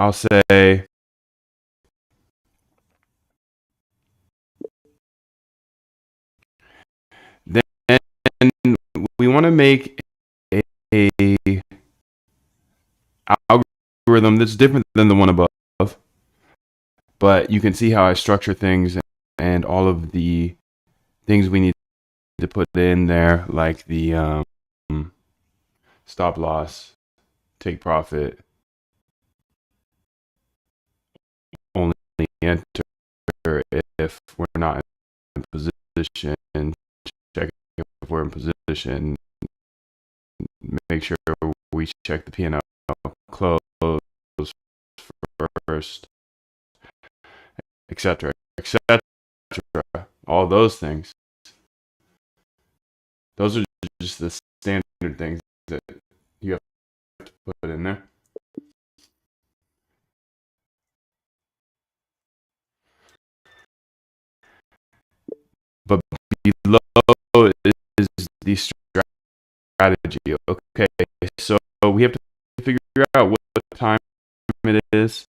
I'll say then we want to make a algorithm that's different than the one above, but you can see how I structure things and all of the things we need to put in there, like the stop loss, take profit, only enter if we're not in position, check if we're in position, make sure we check the P&L, close first, etc., etc. All those things. Those are just the standard things that you have to put in there. But below is the strategy. Okay, so we have to figure out what time it is,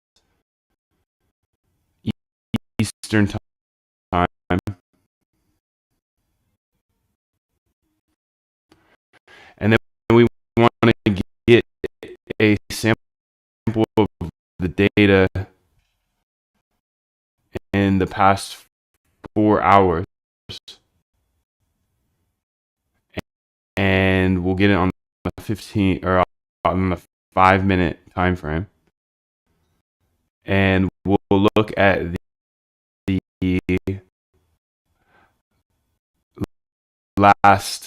Eastern time, and then we want to get a sample of the data in the past 4 hours, and we'll get it on the 15 or on the 5-minute time frame, and we'll look at the last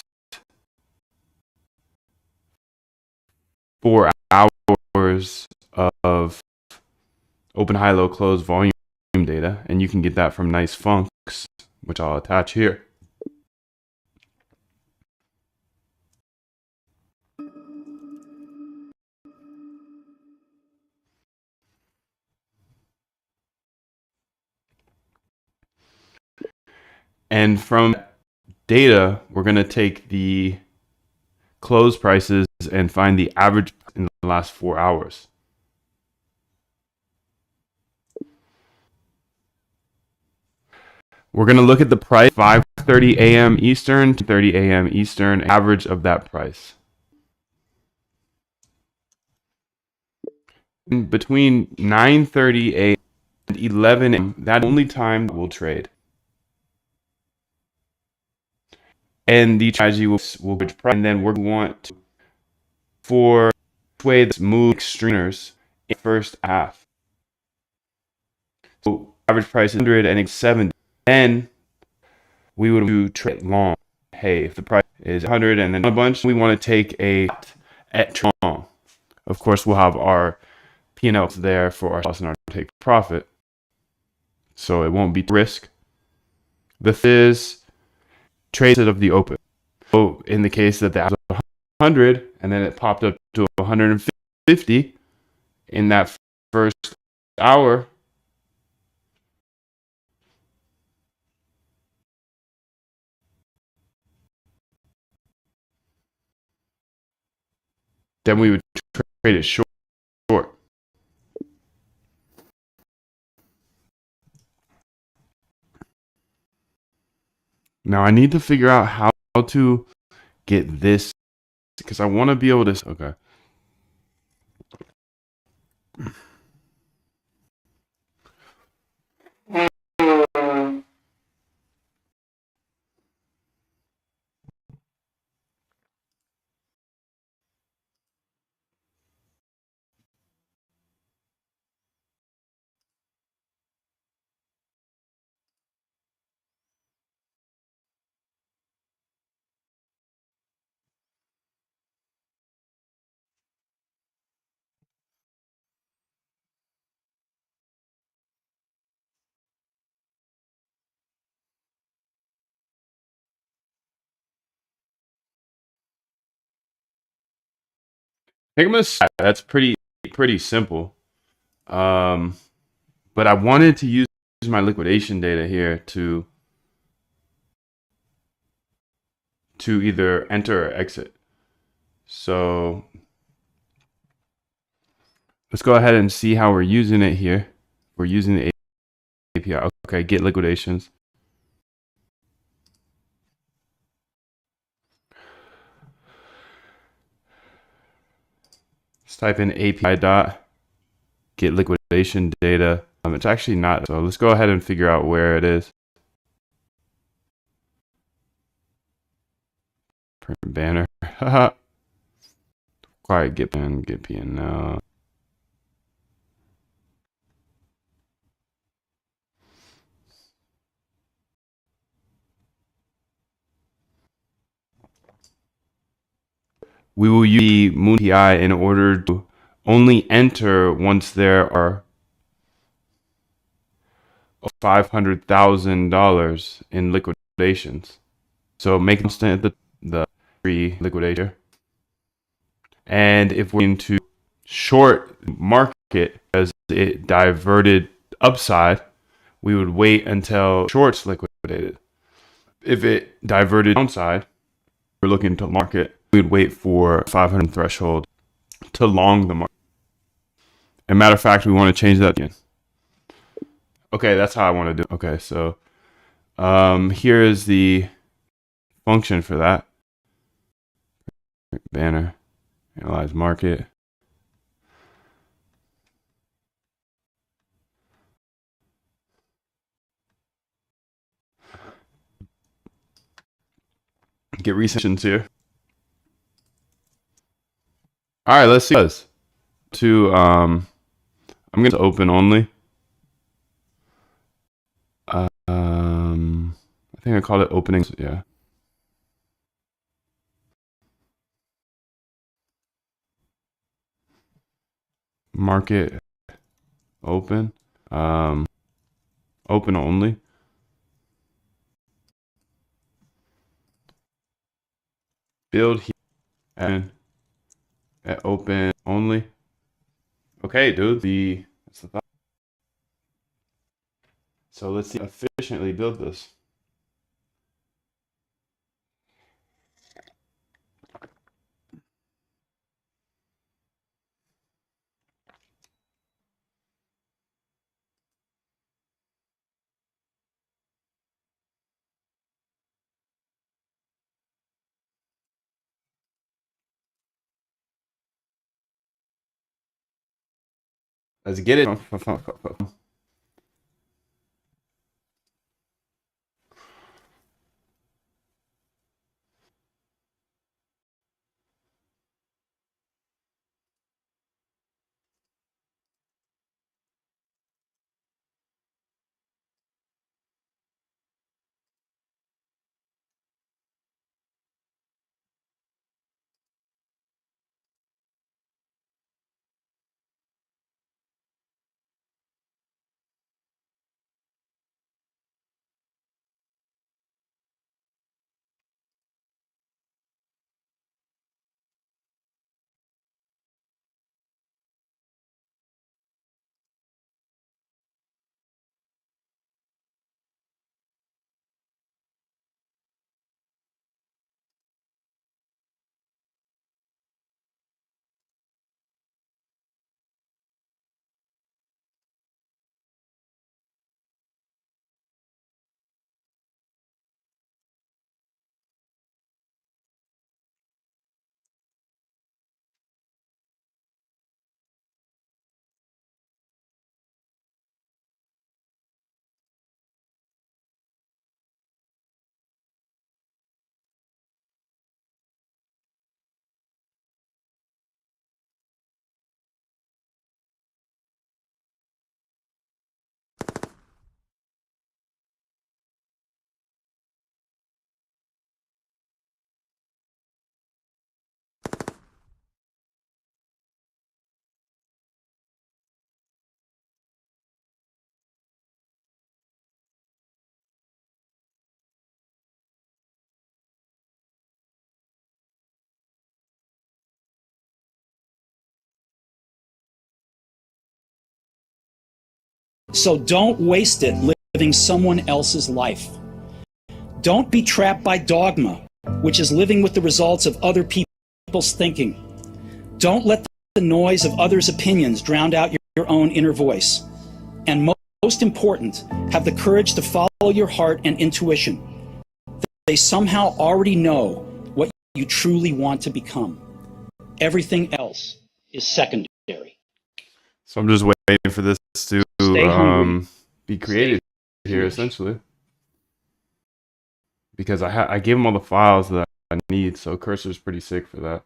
4 hours of open, high, low, close volume data, and you can get that from Nice Funks, which I'll attach here. And from data, we're going to take the close prices and find the average in the last 4 hours. We're going to look at the price 5:30 a.m. Eastern to 30 a.m. Eastern, average of that price. Between 9:30 a.m. and 11 a.m., that only time we'll trade. And the strategy will price, and then we're going to want to, for trades move extremers in the first half. So average price is 170. Then we would do trade long. Hey, if the price is 100 and then a bunch, we want to take a at long. Of course, we'll have our P&L there for our loss and our take profit, so it won't be risk. The fifth is trades of the open. So in the case that the 100 and then it popped up to 150 in that first hour, then we would trade it short. Now I need to figure out how to get this, because I want to be able to. Okay. That's pretty simple. Um, but I wanted to use my liquidation data here to either enter or exit. So let's go ahead and see how we're using it here. We're using the API. Okay, get liquidations. Let's type in API dot get liquidation data. It's actually not, so let's go ahead and figure out where it is. Print banner. Quiet get PNL. We will use the Moon API in order to only enter once there are $500,000 in liquidations. So make constant the free liquidator. And if we're going to short market as it diverted upside, we would wait until shorts liquidated. If it diverted downside, we're looking to market, we would wait for 500 threshold to long the market. As a matter of fact, we want to change that again. Okay, that's how I want to do it. Okay, so here is the function for that. Banner, analyze market. Get recessions here. All right, let's see this. I'm going to open only. I think I called it openings. Yeah. Market open. Open only. Build here and at open only. Okay, dude. That's the thought. So let's see efficiently build this. Let's get it. So don't waste it living someone else's life. Don't be trapped by dogma, which is living with the results of other people's thinking. Don't let the noise of others' opinions drown out your own inner voice. And most important, have the courage to follow your heart and intuition. They somehow already know what you truly want to become. Everything else is secondary. So I'm just waiting for this to be created here, essentially, because I gave him all the files that I need. So Cursor's pretty sick for that.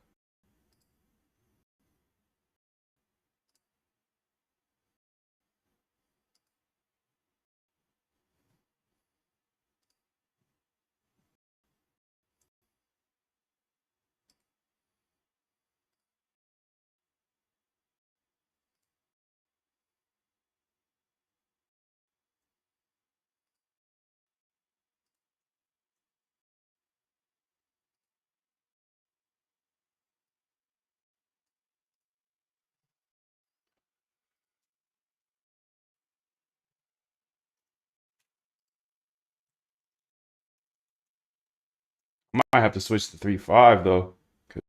Might have to switch to 3.5 though, because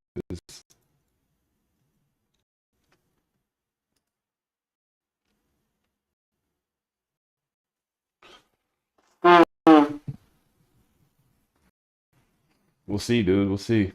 we'll see, dude. We'll see.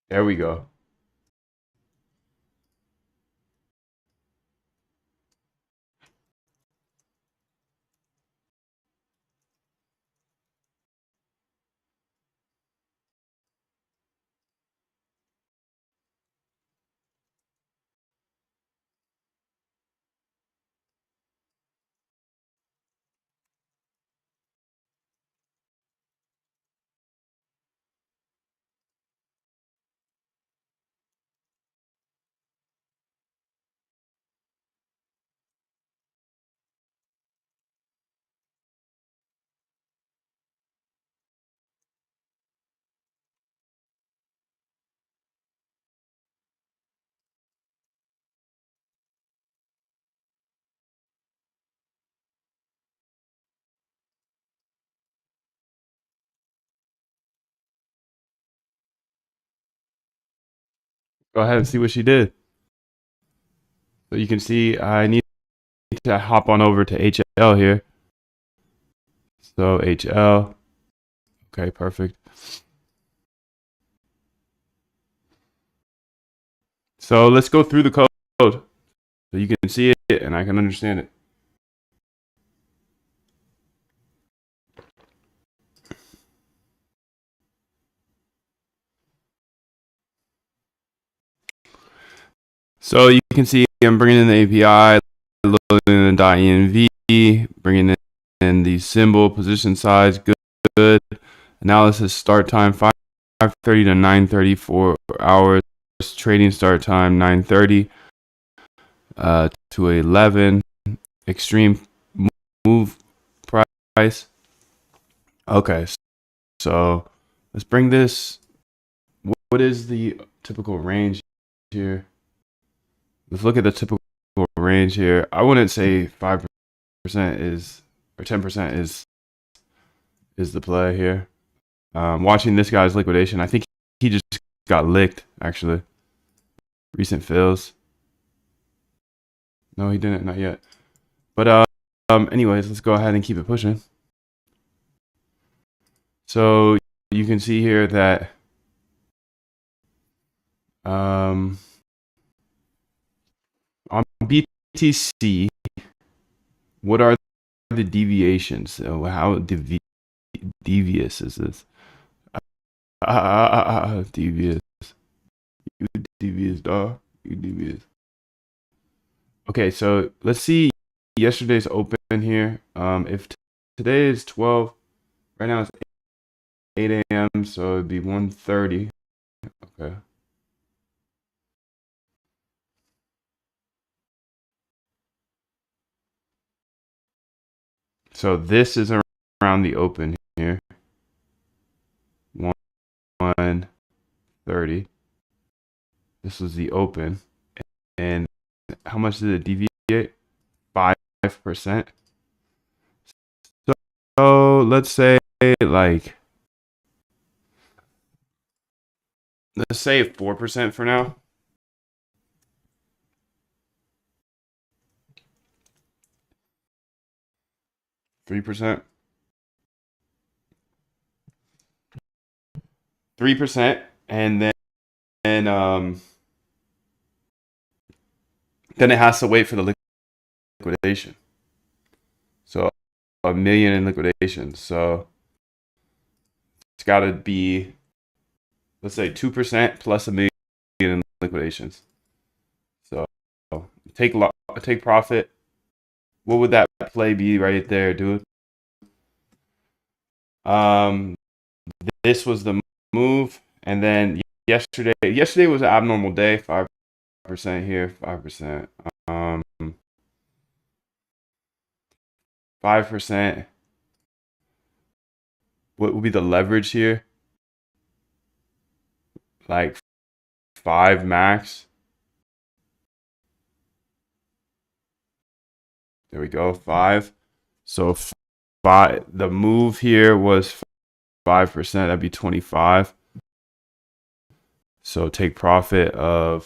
There we go. Go ahead and see what she did. So you can see I need to hop on over to HL here. So HL. Okay, perfect. So let's go through the code so you can see it and I can understand it. So you can see I'm bringing in the API, loading in the .env, bringing in the symbol, position size, good. Analysis start time 5:30 to 9:30 for hours. Trading start time 9:30 to 11. Extreme move price. Okay, so let's bring this. What is the typical range here? Let's look at the typical range here. I wouldn't say 5% is or 10% is the play here. Watching this guy's liquidation, I think he just got licked actually. Recent fills. No, he didn't, not yet. But anyways, let's go ahead and keep it pushing. So you can see here that on BTC, what are the deviations? So how devious is this? Devious. You devious, dog. You devious. Okay, so let's see yesterday's open here. If today is 12, right now it's 8 a.m., so it'd be 1:30. Okay. So this is around the open here. 1:30. This was the open. And how much did it deviate? 5%. So let's say like let's say 4% for now. 3%. 3%. And then it has to wait for the liquidation. So a million in liquidation. So it's got to be, let's say 2% plus a million in liquidations. So take profit. What would that play be right there, dude? This was the move, and then yesterday was an abnormal day. 5% here, 5%. 5%. What would be the leverage here? Like 5 max. There we go, 5. So 5. The move here was 5%. That'd be 25. So take profit of.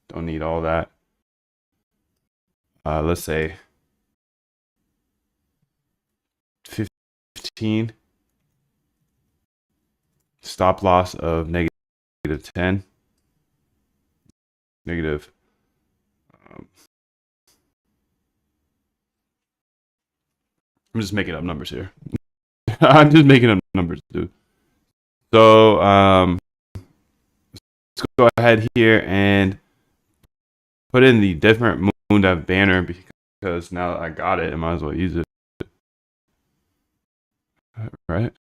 Don't need all that. Let's say 15. Stop loss of -10. Negative. I'm just making up numbers here. I'm just making up numbers, dude. So let's go ahead here and put in the different moon dive banner because now that I got it, I might as well use it. Right?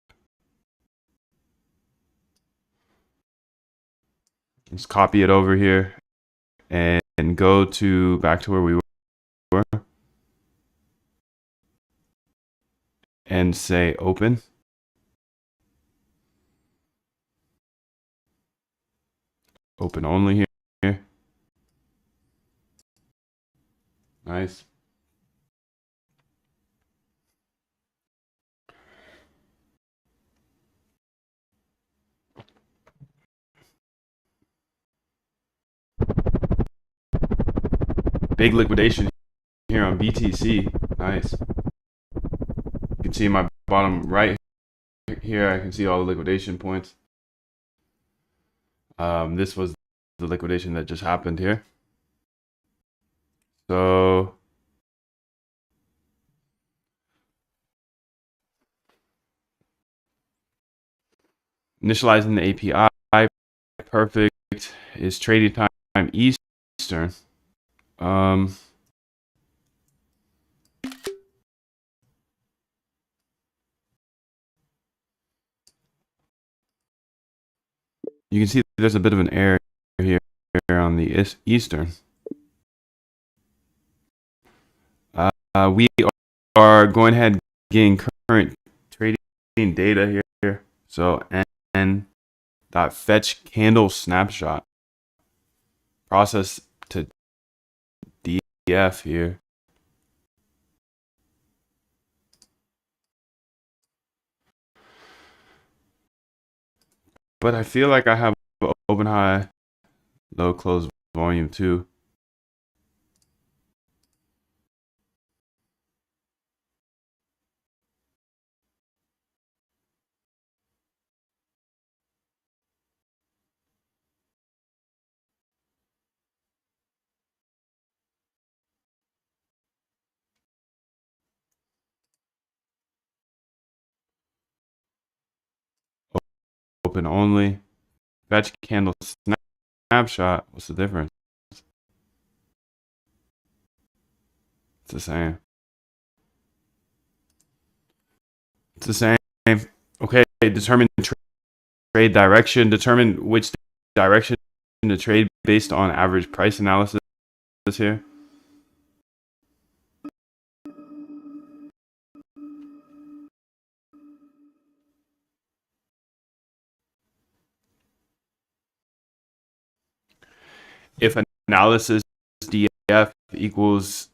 Let's copy it over here and go back to where we were and say open. Open only here. Nice. Big liquidation here on BTC. Nice. You can see my bottom right here, I can see all the liquidation points. This was the liquidation that just happened here. So initializing the API, perfect. Is trading time Eastern. You can see there's a bit of an error here on the Eastern. We are going ahead and getting current trading data here. So n.fetch candle snapshot. Process to DF here. But I feel like I have open high, low close volume too. Open only. Fetch candle snap. snapshot. What's the difference? It's the same. It's the same. Okay, determine trade direction. Determine which direction to trade based on average price analysis here. If analysis DF equals,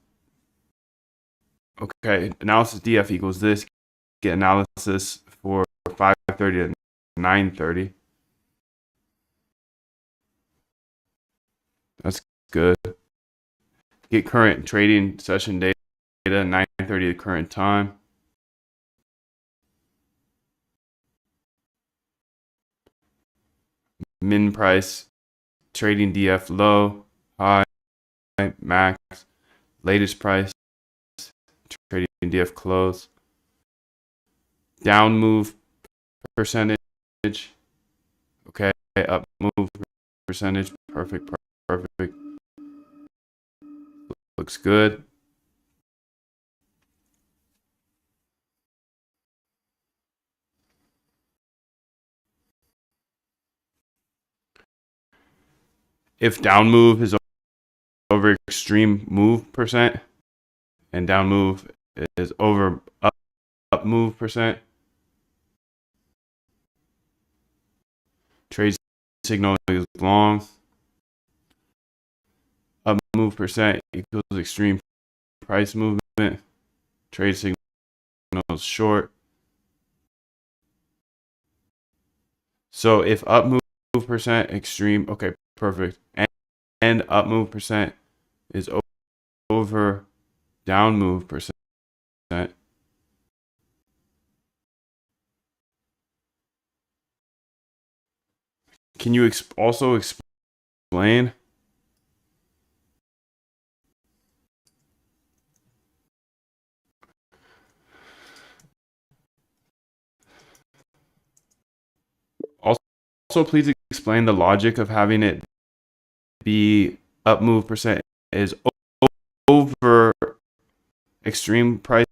okay, analysis DF equals this, get analysis for 5:30 to 9:30. That's good. Get current trading session data, 9:30 the current time. Min price, trading DF low, high, max, latest price, trading DF close. Down move percentage, okay, up move percentage, perfect. Looks good. If down move is over extreme move percent and down move is over up move percent, trade signal is long. Up move percent equals extreme price movement. Trade signal is short. So if up move percent extreme, okay, perfect. And up move percent is over down move percent. Can you also explain? Also, please explain the logic of having it be up move percent is over extreme price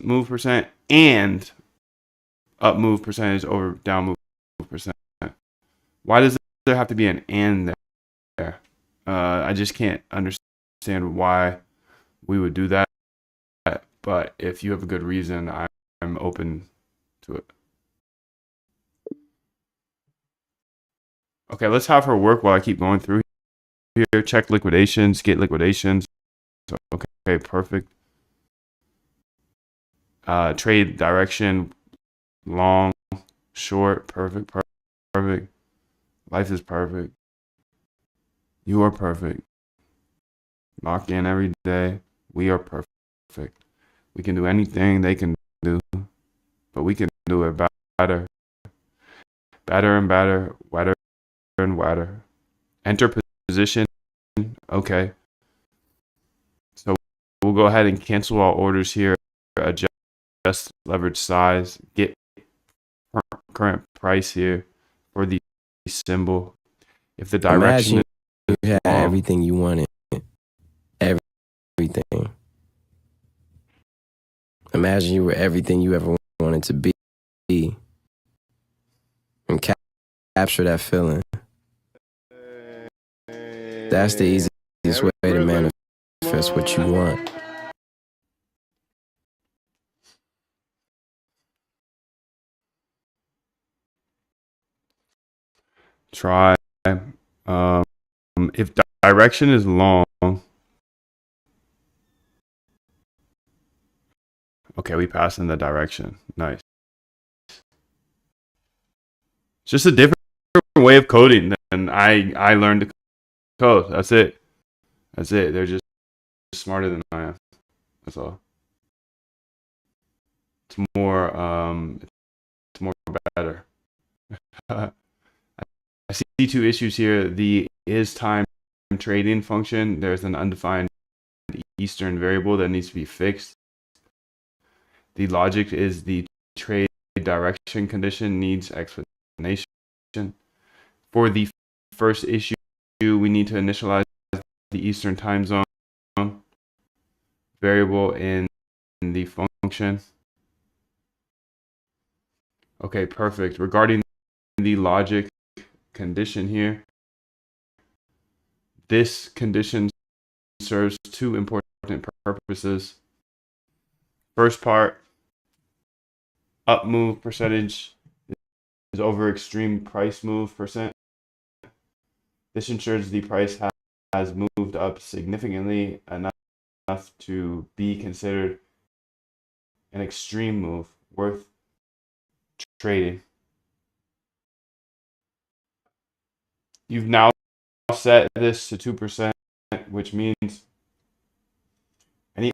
move percent and up move percentage over down move percent. Why does there have to be an and there? I just can't understand why we would do that. But if you have a good reason, I'm open to it. Okay, let's have her work while I keep going through here. Check liquidations, get liquidations. Okay, perfect. Trade direction, long, short, perfect. Life is perfect. You are perfect. Lock in every day. We are perfect. We can do anything they can do, but we can do it better. Better and better, wetter and wetter. Enter position. Okay. So we'll go ahead and cancel all orders here. Adjust leverage size. Get current price here for the symbol. If the direction Imagine you had everything you wanted. Everything. Imagine you were everything you ever wanted to be. And capture that feeling. That's the easiest way to manifest what you want. Try. If direction is long, okay, we pass in the direction. Nice. It's just a different way of coding than I learned to code. That's it. They're just smarter than I am. That's all. It's more better. I see two issues here. The is time trading function. There's an undefined Eastern variable that needs to be fixed. The logic is the trade direction condition needs explanation. For the first issue, we need to initialize the Eastern time zone variable in the function. Okay, perfect. Regarding the logic condition here, this condition serves two important purposes. First part, up move percentage is over extreme price move percent. This ensures the price has moved up significantly enough to be considered an extreme move worth trading. You've now set this to 2%, which means any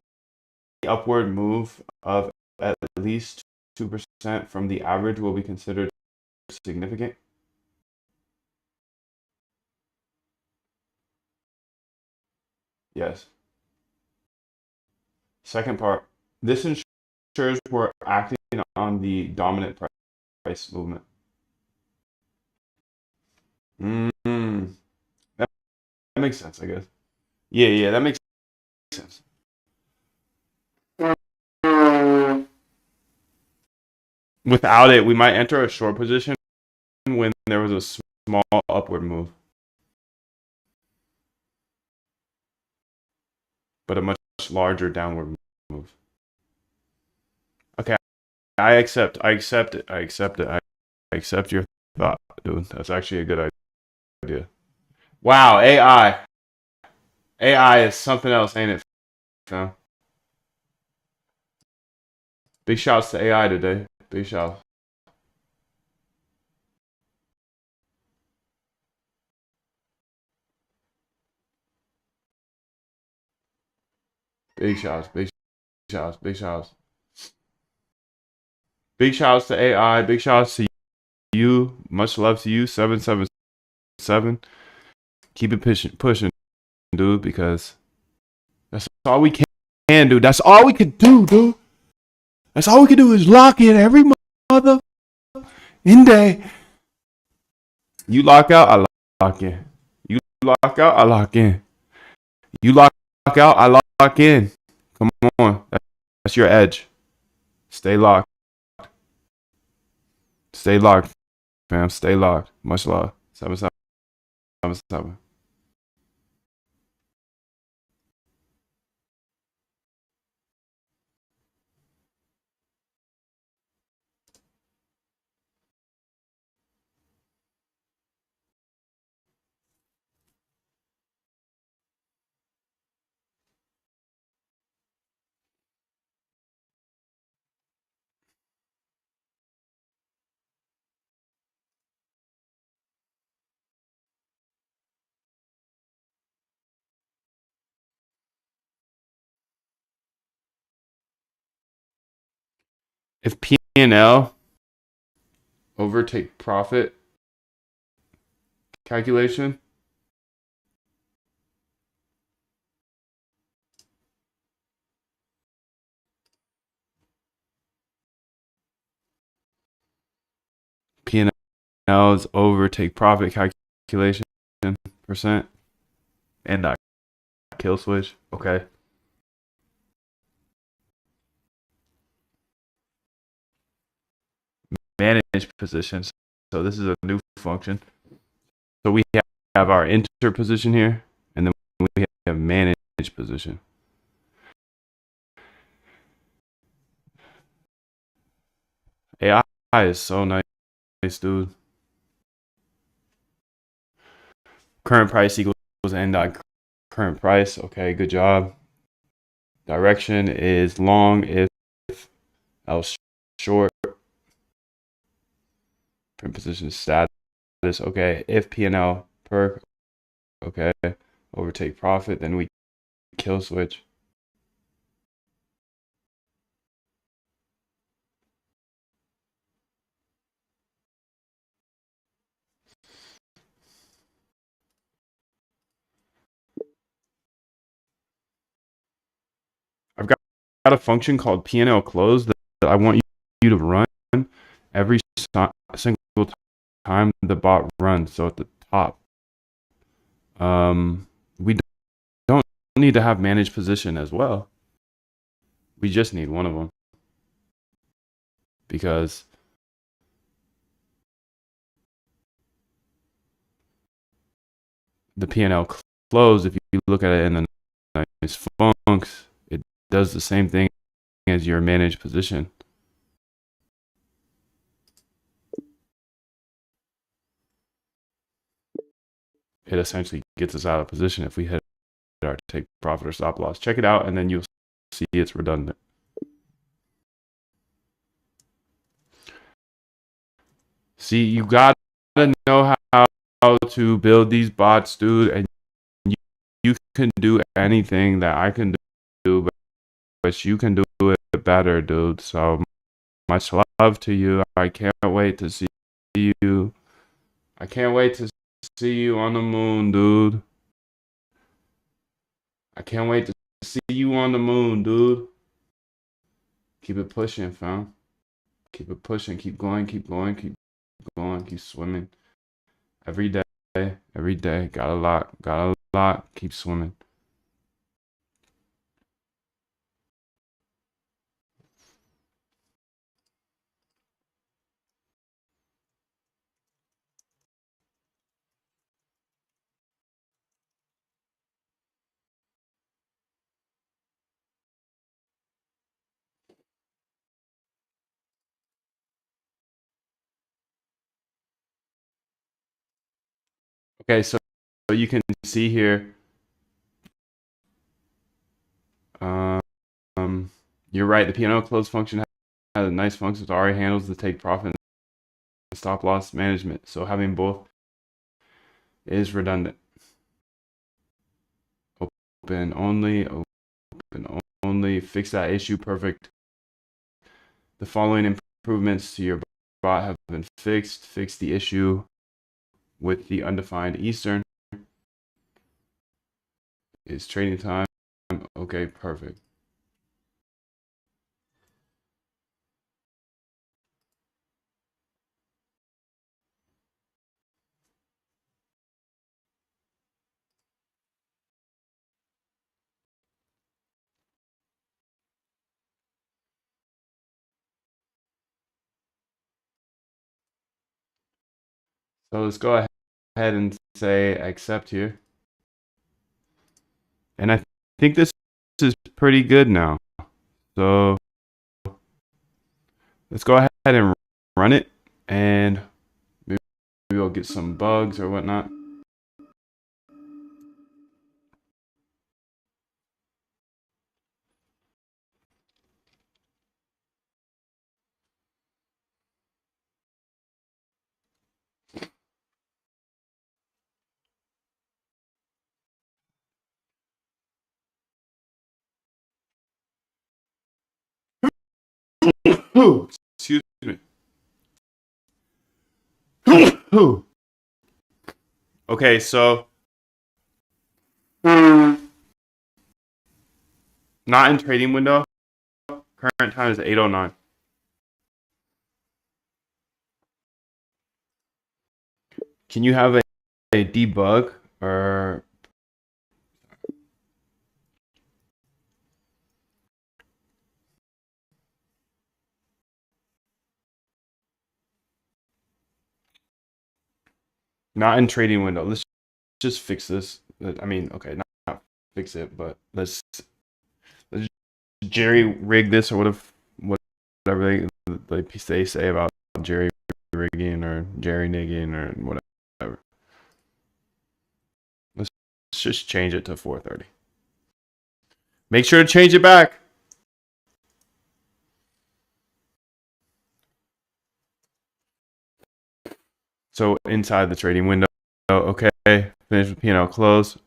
upward move of at least 2% from the average will be considered significant. Yes. Second part, this ensures we're acting on the dominant price movement. That makes sense, I guess. Yeah, that makes sense. Without it, we might enter a short position when there was a small upward move, but a much larger downward move. Okay, I accept it. I accept your thought, dude. That's actually a good idea. Wow, AI. AI is something else, ain't it, fam? Big shouts to AI today. Big shouts. Big shouts. Big shouts. Big shouts. Big shouts to AI. Big shouts to you. Much love to you. 777. Keep it pushing, dude, because that's all we can do. That's all we can do, dude. That's all we can do is lock in every mother in day. You lock out, I lock in. You lock out, I lock in. You lock out, I lock in. Come on. That's your edge. Stay locked. Stay locked, fam. Stay locked. Much love. 777. If P&L overtake profit calculation, P&L's overtake profit calculation percent and that kill switch. Okay. Manage positions. So this is a new function. So we have our enter position here, and then we have manage position. AI is so nice, dude. Current price equals end dot current price. Okay, good job. Direction is long if else short. Print position status. Okay, if P&L perk. Okay, overtake profit, then we kill switch. I've got a function called P&L close that I want you to run every single time the bot runs. So at the top, We don't need to have managed position as well. We just need one of them, because the P&L close, if you look at it in the nice funks, it does the same thing as your managed position. It essentially gets us out of position if we hit our take profit or stop loss. Check it out, and then you'll see it's redundant. See, you gotta know how to build these bots, dude, and you can do anything that I can do, but you can do it better, dude. So much love to you. I can't wait to see you. I can't wait to see you on the moon, dude. I can't wait to see you on the moon, dude. Keep it pushing, fam. Keep it pushing. Keep going. Keep going. Keep going. Keep swimming. Every day. Every day. Got a lot. Got a lot. Keep swimming. Okay, so you can see here. You're right. The P&L close function has a nice function. It already handles the take profit and stop loss management. So having both is redundant. Open only. Open only. Fix that issue. Perfect. The following improvements to your bot have been fixed. Fix the issue with the undefined Eastern. Is trading time. Okay, perfect. So let's go ahead and say accept here. And I think this is pretty good now. So let's go ahead and run it, and maybe we'll get some bugs or whatnot. Excuse me. Okay, so not in trading window. Current time is 8:09. Can you have a debug or not in trading window? Let's just fix this. I mean, okay, not fix it, but let's jerry rig this or whatever they say about jerry rigging or jerry nigging or whatever. Let's just change it to 4:30. Make sure to change it back. So inside the trading window, okay. Finish with P&L close.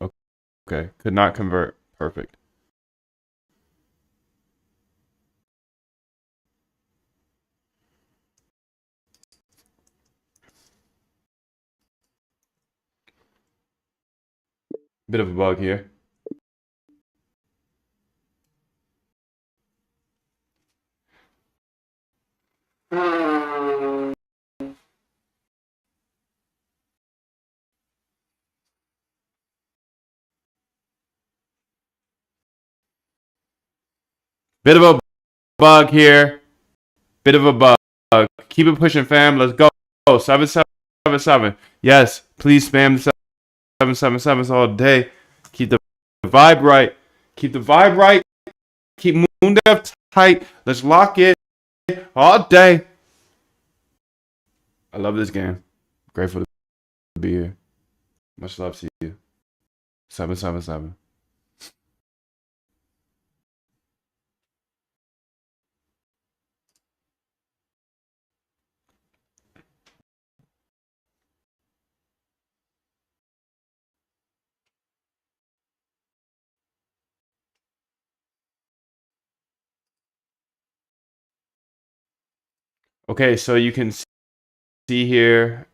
Okay, could not convert. Perfect. Bit of a bug here. Bit of a bug here. Bit of a bug. Keep it pushing, fam. Let's go. 777. Yes, please spam the 777s all day. Keep the vibe right. Keep the vibe right. Keep Moon Dev tight. Let's lock it all day. I love this game. Grateful to be here. Much love to you. 777. Okay, so you can see here.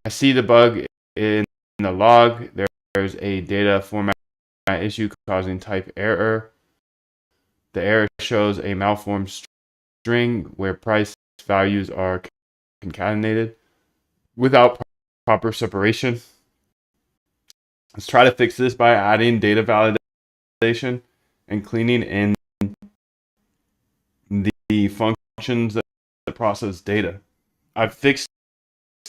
I see the bug in the log. There's a data format issue causing type error. The error shows a malformed string where price values are concatenated without proper separation. Let's try to fix this by adding data validation and cleaning in the functions that process data. I've fixed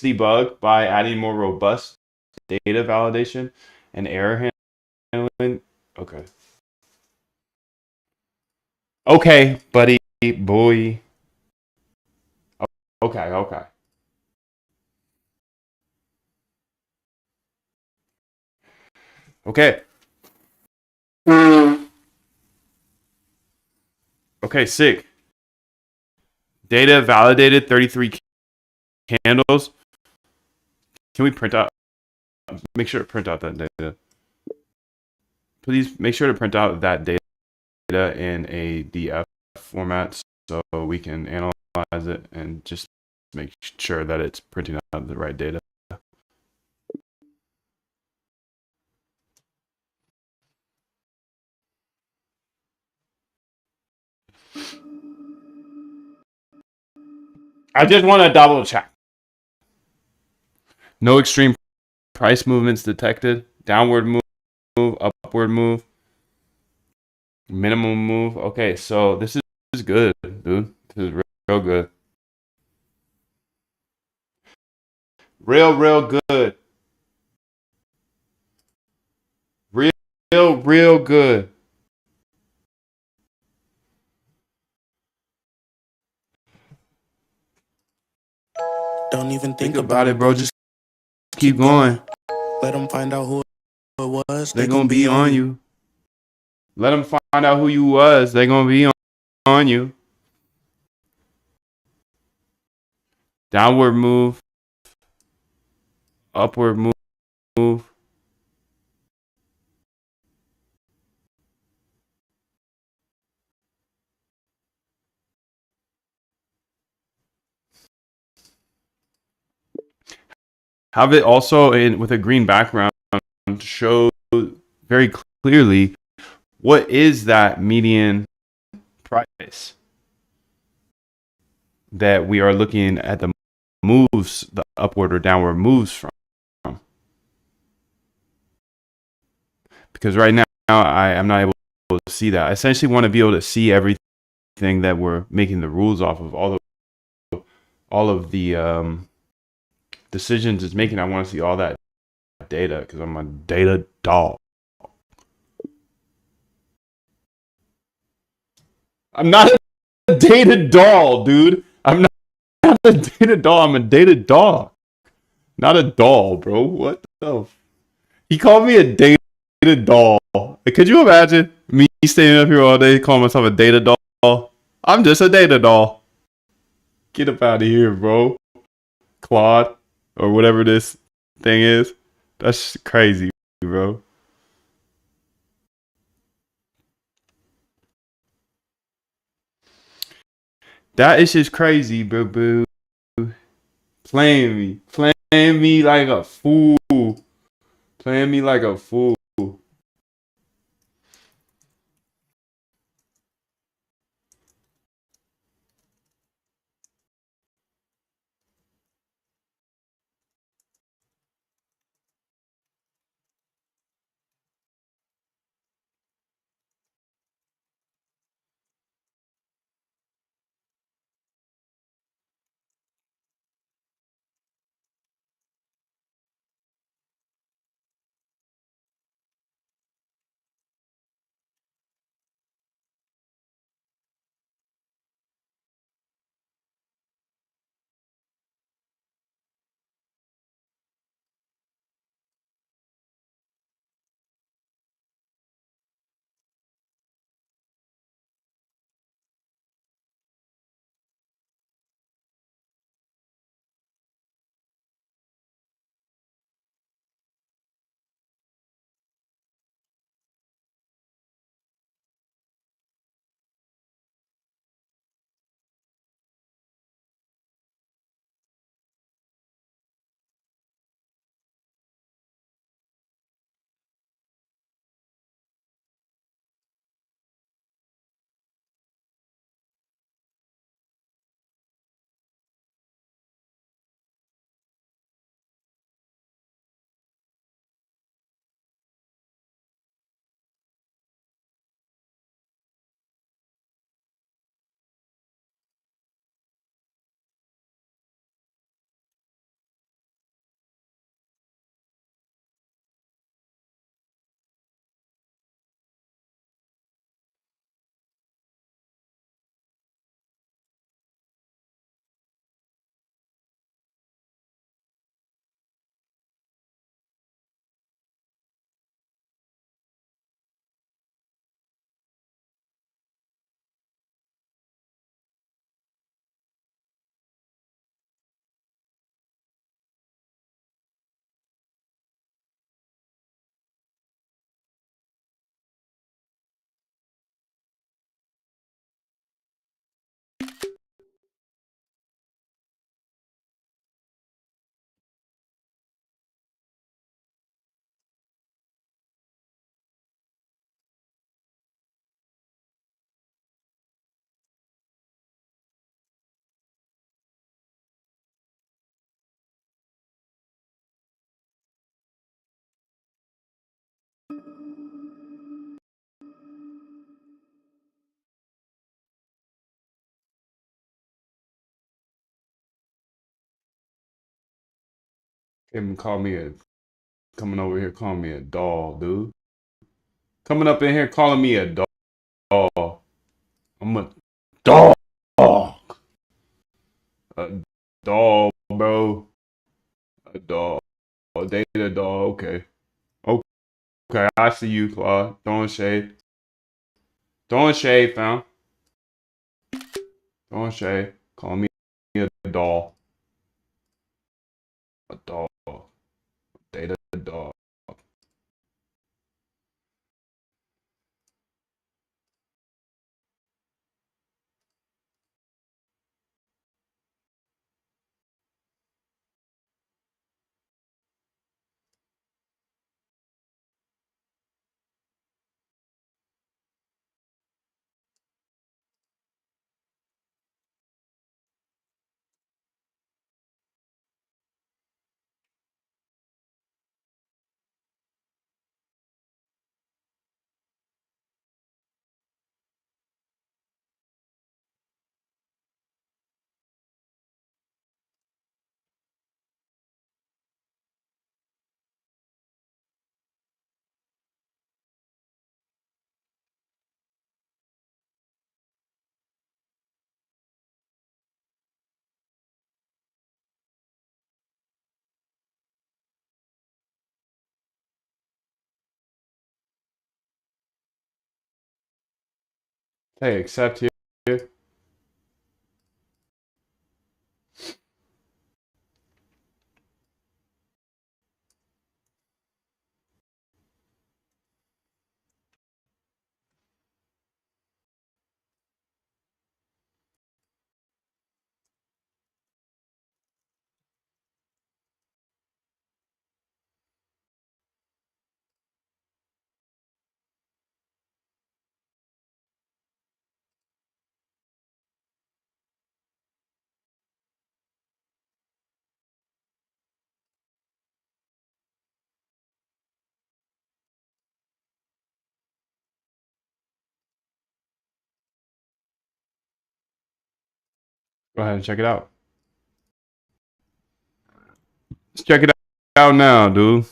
the bug by adding more robust data validation and error handling. Okay. Okay, buddy, boy. Okay. Okay. Okay, sick. Data validated 33 candles. Can we print out? Make sure to print out that data. Please make sure to print out that data in a DF format so we can analyze it and just make sure that it's printing out the right data. I just want to double check. No extreme price movements detected. Downward move, upward move, minimum move. Okay, so this is good, dude. This is real good. Real good. Real good. Don't even Think about it, bro. Just keep going. Let them find out who it was. They're gonna be on you. Let them find out who you was. They're gonna be on you. Downward move. Upward move. Have it also in with a green background to show very clearly what is that median price that we are looking at the moves, the upward or downward moves from. Because right now I am not able to see that. I essentially want to be able to see everything that we're making the rules off of, all of the decisions it's making. I want to see all that data because I'm a data dog. I'm not a data doll, dude. I'm not a data doll. I'm a data dog. Not a doll, bro. What the? He called me a data doll. Could you imagine me staying up here all day calling myself a data doll? I'm just a data doll. Get up out of here, bro. Claude or whatever this thing is. That's crazy, bro. That is just crazy, boo. Playing me like a fool. Playing me like a fool. Him call me a coming over here calling me a doll, dude. Coming up in here calling me a doll. I'm a dog. A doll, bro. A doll. A data doll. Okay. Okay, I see you, Claude. Throwing shade. Throwing shade, fam. Throwing shade. Calling me a doll. A doll. Data doll. Hey, accept here. Go ahead and check it out. Let's check it out now, dude.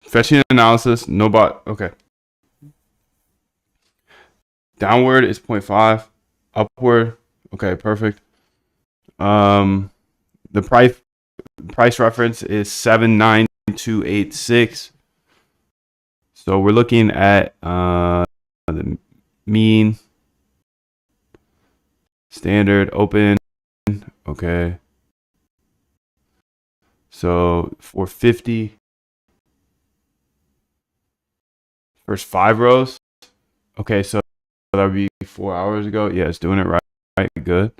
Fetching analysis, no bot. Okay. Downward is 0.5. Upward, okay, perfect. The price reference is 79286. So we're looking at the mean, standard, open. Okay. So for 50, first 5 rows. Okay, so that would be 4 hours ago. Yeah, it's doing it right. Right, good.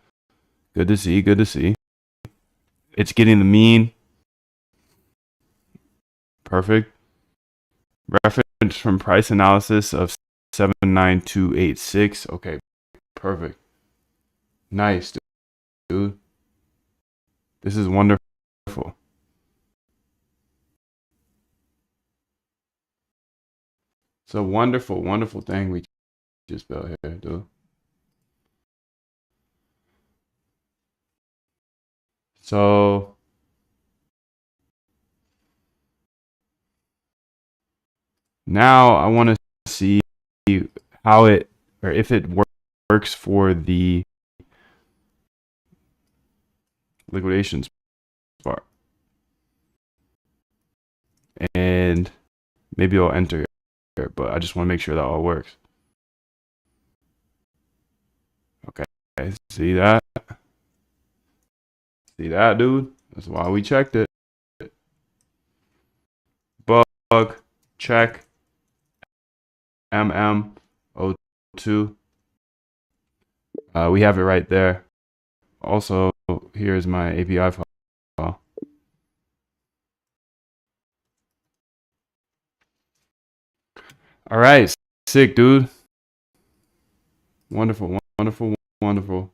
Good to see. Good to see. It's getting the mean. Perfect. Reference from price analysis of 79286. Okay, perfect. Nice, dude. This is wonderful. It's a wonderful, wonderful thing we just built here, dude. So now I want to see how it, or if it works for the liquidations part. And maybe I'll enter here, but I just want to make sure that all works. Okay, see that? See that, dude? That's why we checked it. Bug, check, MM02. We have it right there. Also, here's my API file. All right, sick, dude. Wonderful, wonderful, wonderful.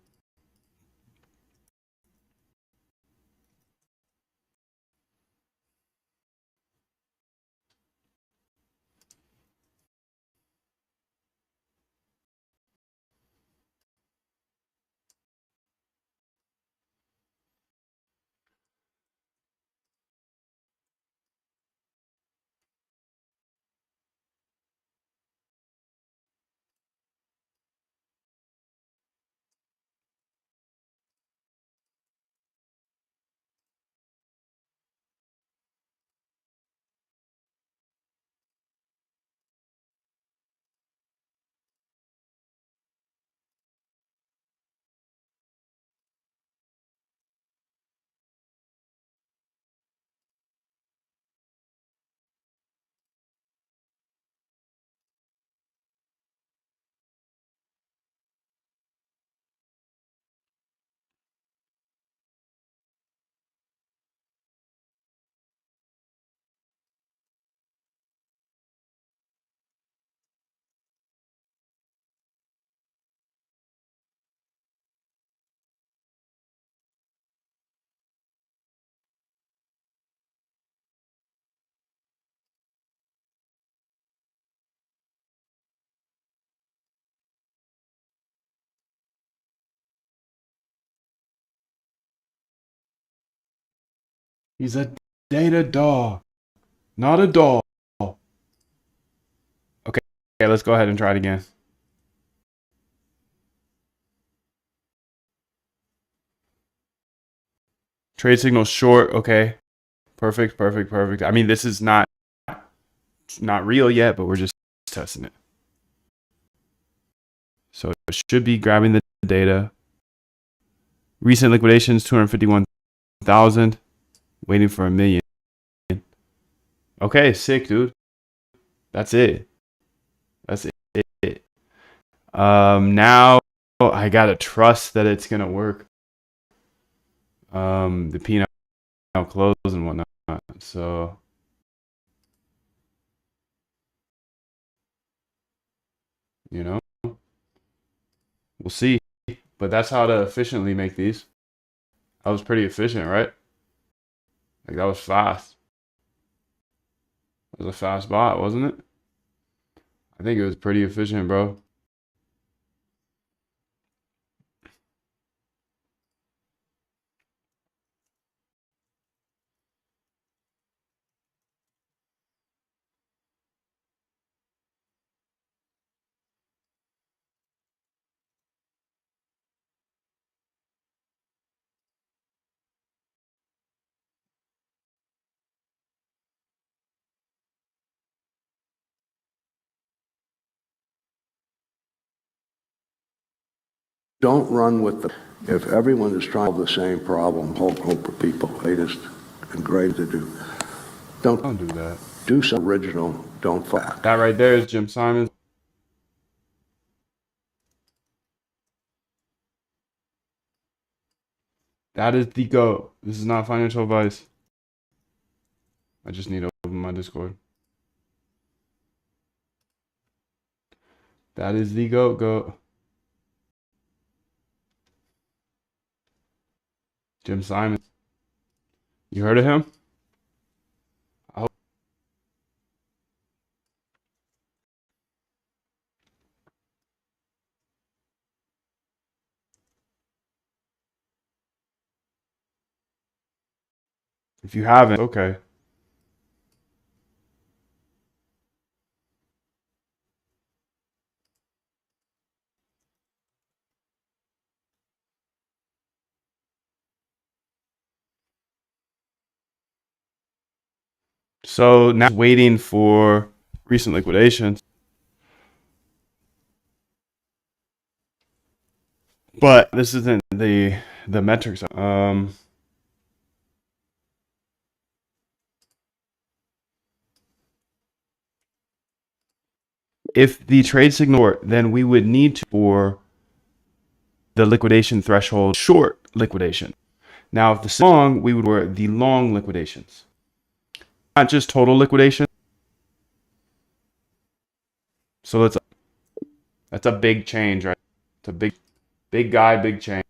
He's a data dog, not a doll. Okay, let's go ahead and try it again. Trade signal short. Okay, perfect. I mean, this is not real yet, but we're just testing it. So it should be grabbing the data. Recent liquidations, 251,000. Waiting for 1 million. Okay, sick, dude. That's it. Now I gotta trust that it's gonna work. The P now close and whatnot. So we'll see. But that's how to efficiently make these. That was pretty efficient, right? Like that was fast. It was a fast bot, wasn't it? I think it was pretty efficient, bro. Don't run with the, if everyone is trying the same problem, whole group of people, latest and great to do. Don't do that. Do some original, don't fact. That right there is Jim Simons. That is the GOAT. This is not financial advice. I just need to open my Discord. That is the GOAT. Jim Simons. You heard of him? If you haven't, okay. So now waiting for recent liquidations. But this isn't the metrics. If the trade signal, then we would need to for the liquidation threshold short liquidation. Now, if the long, we would wear the long liquidations, not just total liquidation. So that's a big change, right? It's a big guy, big change.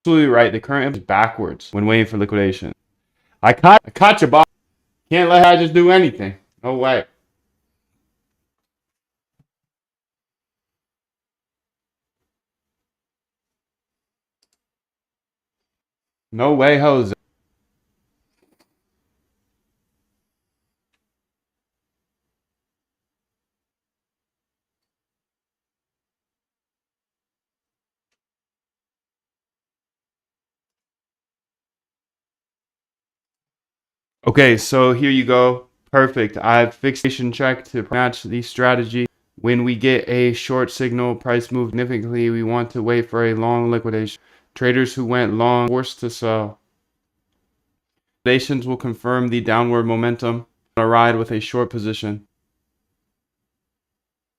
Absolutely right. The current is backwards when waiting for liquidation. I caught you, boss. Can't let her just do anything. No way. No way, Jose. Okay, so here you go. Perfect. I have fixation check to match the strategy. When we get a short signal price move significantly, we want to wait for a long liquidation. Traders who went long forced to sell. Liquidations will confirm the downward momentum on a ride with a short position.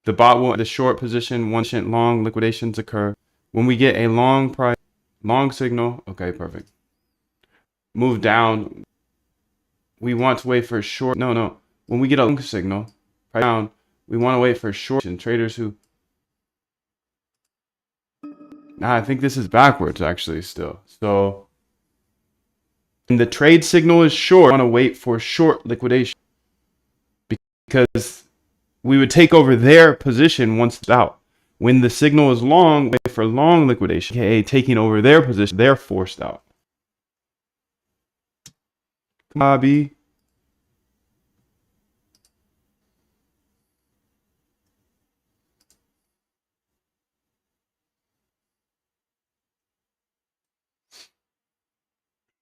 The bot will the short position once long liquidations occur. When we get a long signal, okay, perfect. Move down. We want to wait for a short. No. When we get a long signal, down, we want to wait for short traders who. Nah, I think this is backwards actually still. So, when the trade signal is short, we want to wait for short liquidation because we would take over their position once it's out. When the signal is long, wait for long liquidation, aka taking over their position. They're forced out. Bobby.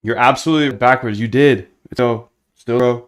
You're absolutely backwards. You did. So, still go.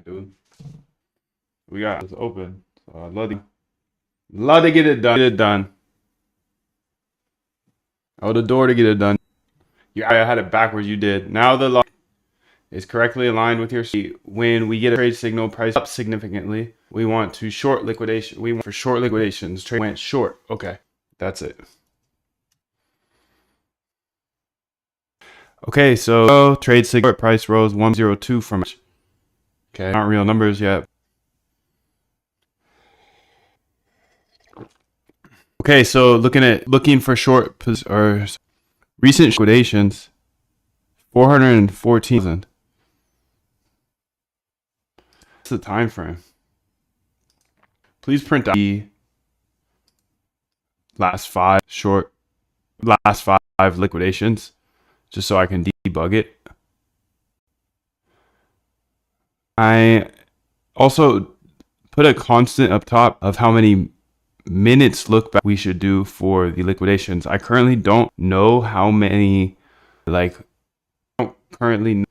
Dude. We got this open. So I'd love to get it done. Get it done. Oh, the door to get it done. I had it backwards. You did. Now the lock is correctly aligned with your seat. When we get a trade signal price up significantly, we want to short liquidation. We want for short liquidations. Trade went short. Okay, that's it. Okay, so trade signal price rose 102 from. Okay, not real numbers yet. Okay, so looking for short or recent liquidations, 414,000. What's the time frame? Please print out the last five liquidations, just so I can debug it. I also put a constant up top of how many minutes look back we should do for the liquidations. I currently don't know how many, I don't currently know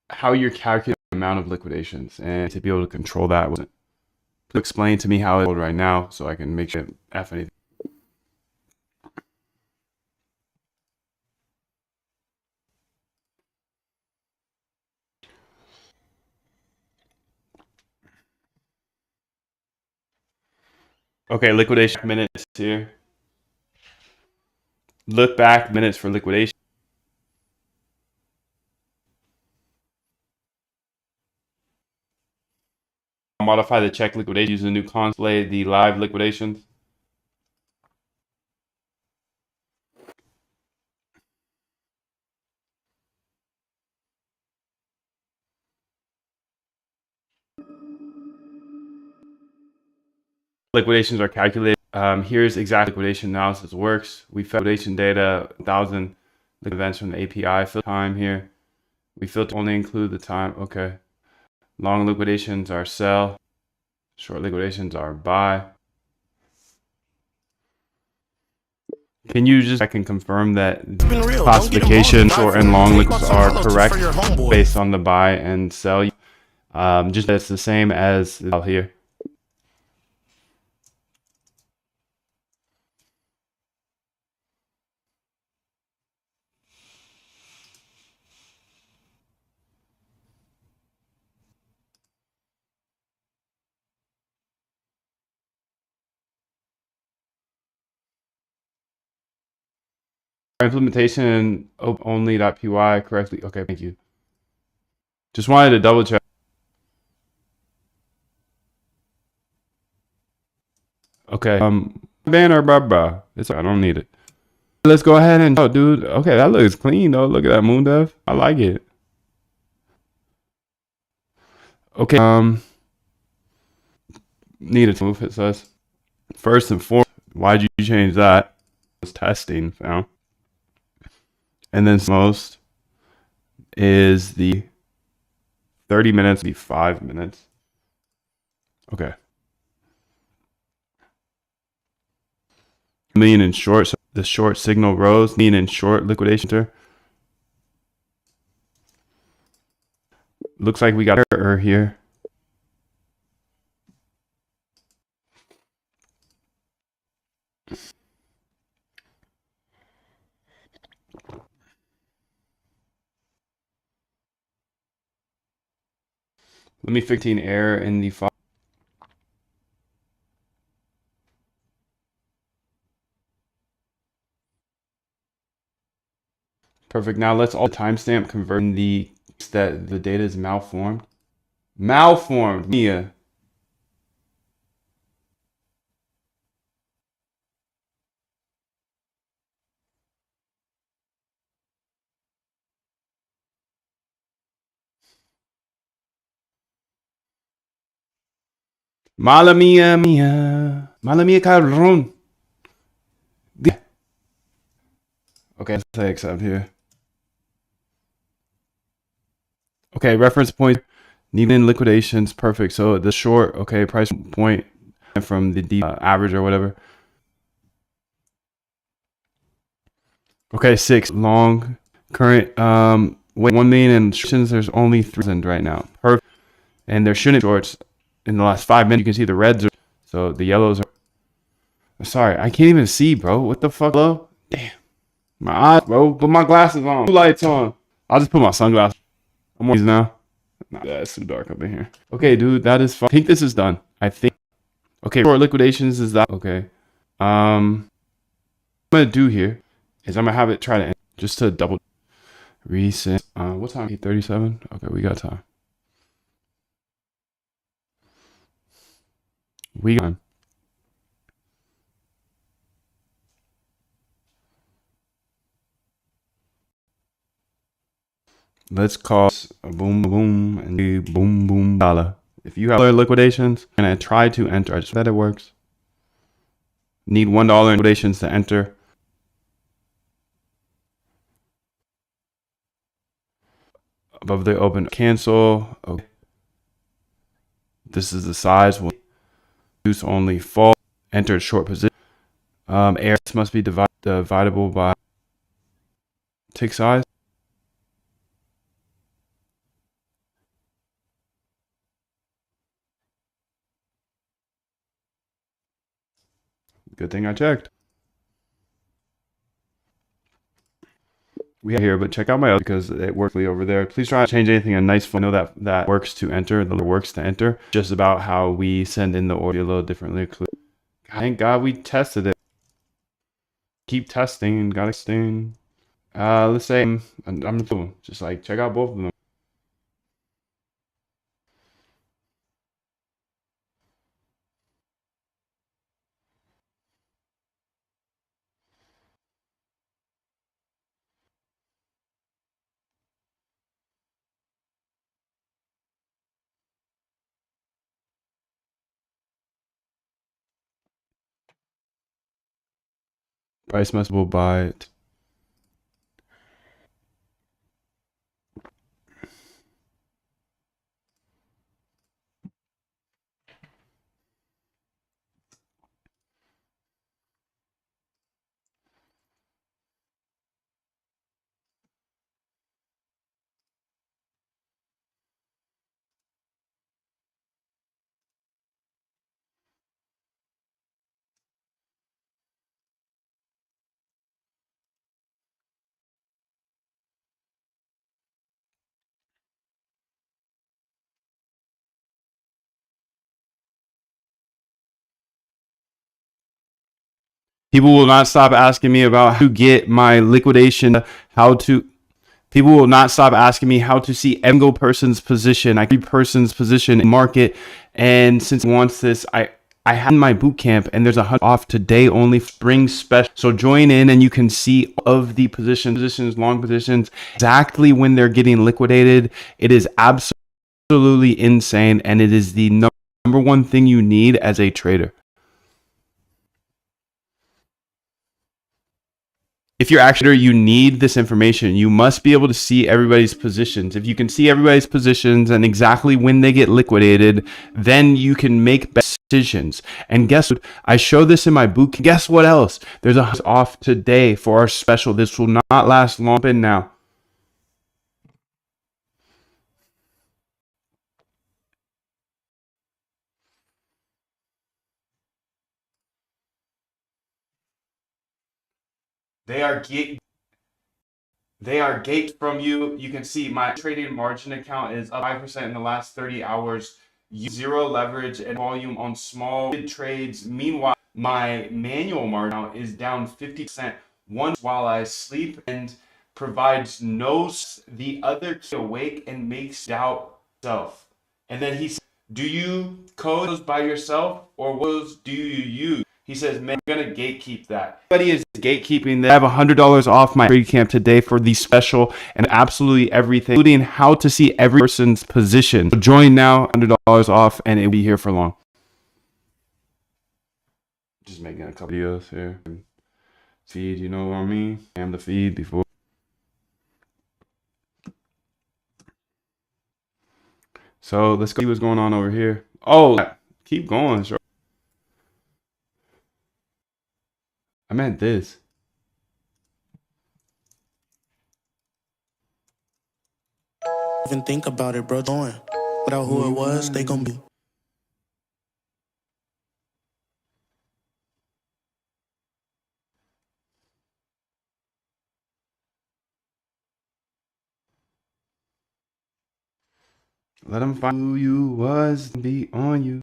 how you're calculating the amount of liquidations, and to be able to control that, please explain to me how it's right now so I can make sure F anything. Okay, liquidation minutes here. Look back minutes for liquidation. Modify the check liquidation using the new console, the live liquidations. Liquidations are calculated. Here's exact liquidation analysis works. We fed liquidation data 1,000 events from the API. Filter time here. We filter only include the time. Okay. Long liquidations are sell. Short liquidations are buy. Can you just, I can confirm that classification short and long liquids are correct based on the buy and sell. Just that's the same as here. Implementation only.py correctly. Okay, thank you. Just wanted to double check. Okay. Banner, bruh. It's I don't need it. Let's go ahead and oh, dude. Okay, that looks clean though. Look at that moon dev. I like it. Okay. Needed to move. It says first and foremost. Why'd you change that? It's testing found. And then most is the 30 minutes be 5 minutes. Okay. Mean in short, so the short signal rose. Mean in short liquidation. Looks like we got error here. Let me 15 error in the file. Perfect. Now let's all timestamp convert in the that the data is malformed. Malformed, Mia. Mala mia mia. Mala mia cabrón. Okay, let's say accept here. Okay, reference point. Needed liquidations. Perfect. So the short, okay, price point from the deep average or whatever. Okay, 6 long current wait 1 million in shorts. There's only 3,000 right now. Perfect. And there shouldn't shorts in the last 5 minutes. You can see the reds are so the yellows are sorry, I can't even see, bro. What the fuck, bro? Damn. My eyes, bro. Put my glasses on. 2 lights on. I'll just put my sunglasses. I'm on these now. Nah, it's too dark up in here. Okay, dude, that is fine. I think this is done. I think. Okay, short liquidations is that okay? What I'm gonna do here is I'm gonna have it try to end just to double recent. What time? 8:37. Okay, we got time. We got time. Let's call a boom boom and do boom boom dollar. If you have other liquidations, and I try to enter, I just bet it works. Need $1 in liquidations to enter. Above the open, cancel. Okay. This is the size. Will use only fall. Enter short position. Air must be dividable by tick size. Good thing I checked. We have here, but check out my other because it works over there. Please try to change anything in nice fun. I know that works to enter. The works to enter. Just about how we send in the audio a little differently. Thank God we tested it. Keep testing and got testing. Let's say I'm just like check out both of them. Price must will buy it. People will not stop asking me about how to get my liquidation, people will not stop asking me how to see every single person's position, every person's position in market. And since he wants this, I have in my boot camp, and there's $100 off today only, spring special. So join in and you can see all of the positions, long positions, exactly when they're getting liquidated. It is absolutely insane, and it is the number one thing you need as a trader. If you're actually, you need this information. You must be able to see everybody's positions. If you can see everybody's positions and exactly when they get liquidated, then you can make decisions. And guess what? I show this in my boot camp. Guess what else? There's a off today for our special. This will not last long. In now. They are gated from you. You can see my trading margin account is up 5% in the last 30 hours. Zero leverage and volume on small trades. Meanwhile, my manual margin is down 50%. One while I sleep and provides no the other awake and makes doubt self. And then he said, do you code those by yourself or what do you use? He says, man, I'm going to gatekeep that. Everybody is gatekeeping that. I have $100 off my trade camp today for the special and absolutely everything, including how to see every person's position. So join now, $100 off, and it'll be here for long. Just making a couple videos here. Feed, you know what I mean? I'm the feed before. So let's go see what's going on over here. Oh, keep going, sure. I meant this. Even think about it, bro. Doing without who it was, they gonna be. Let them find who you was, be on you.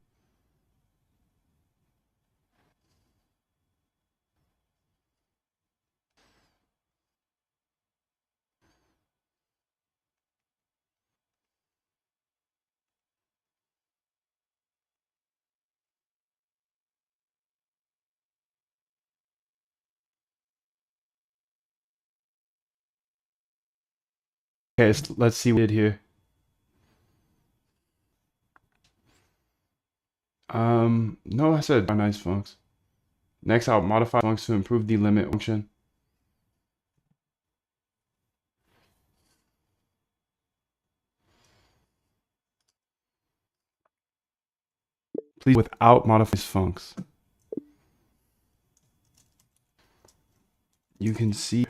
Okay, let's see what we did here. No, I said nice funks. Next, I'll modify funks to improve the limit function. Please, without modifying funks. You can see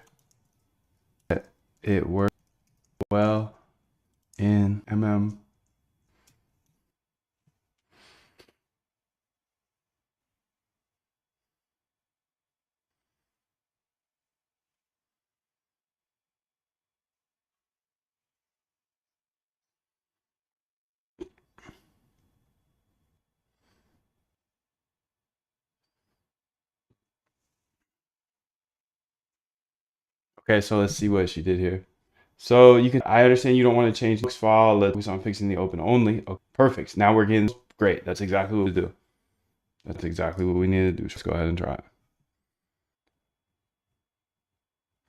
that it works well in MM. Okay, so let's see what she did here. So you can, I understand you don't want to change the file. Let's focus on fixing the open only. Okay, perfect. Now we're getting great. That's exactly what we do. That's exactly what we need to do. Just go ahead and try it.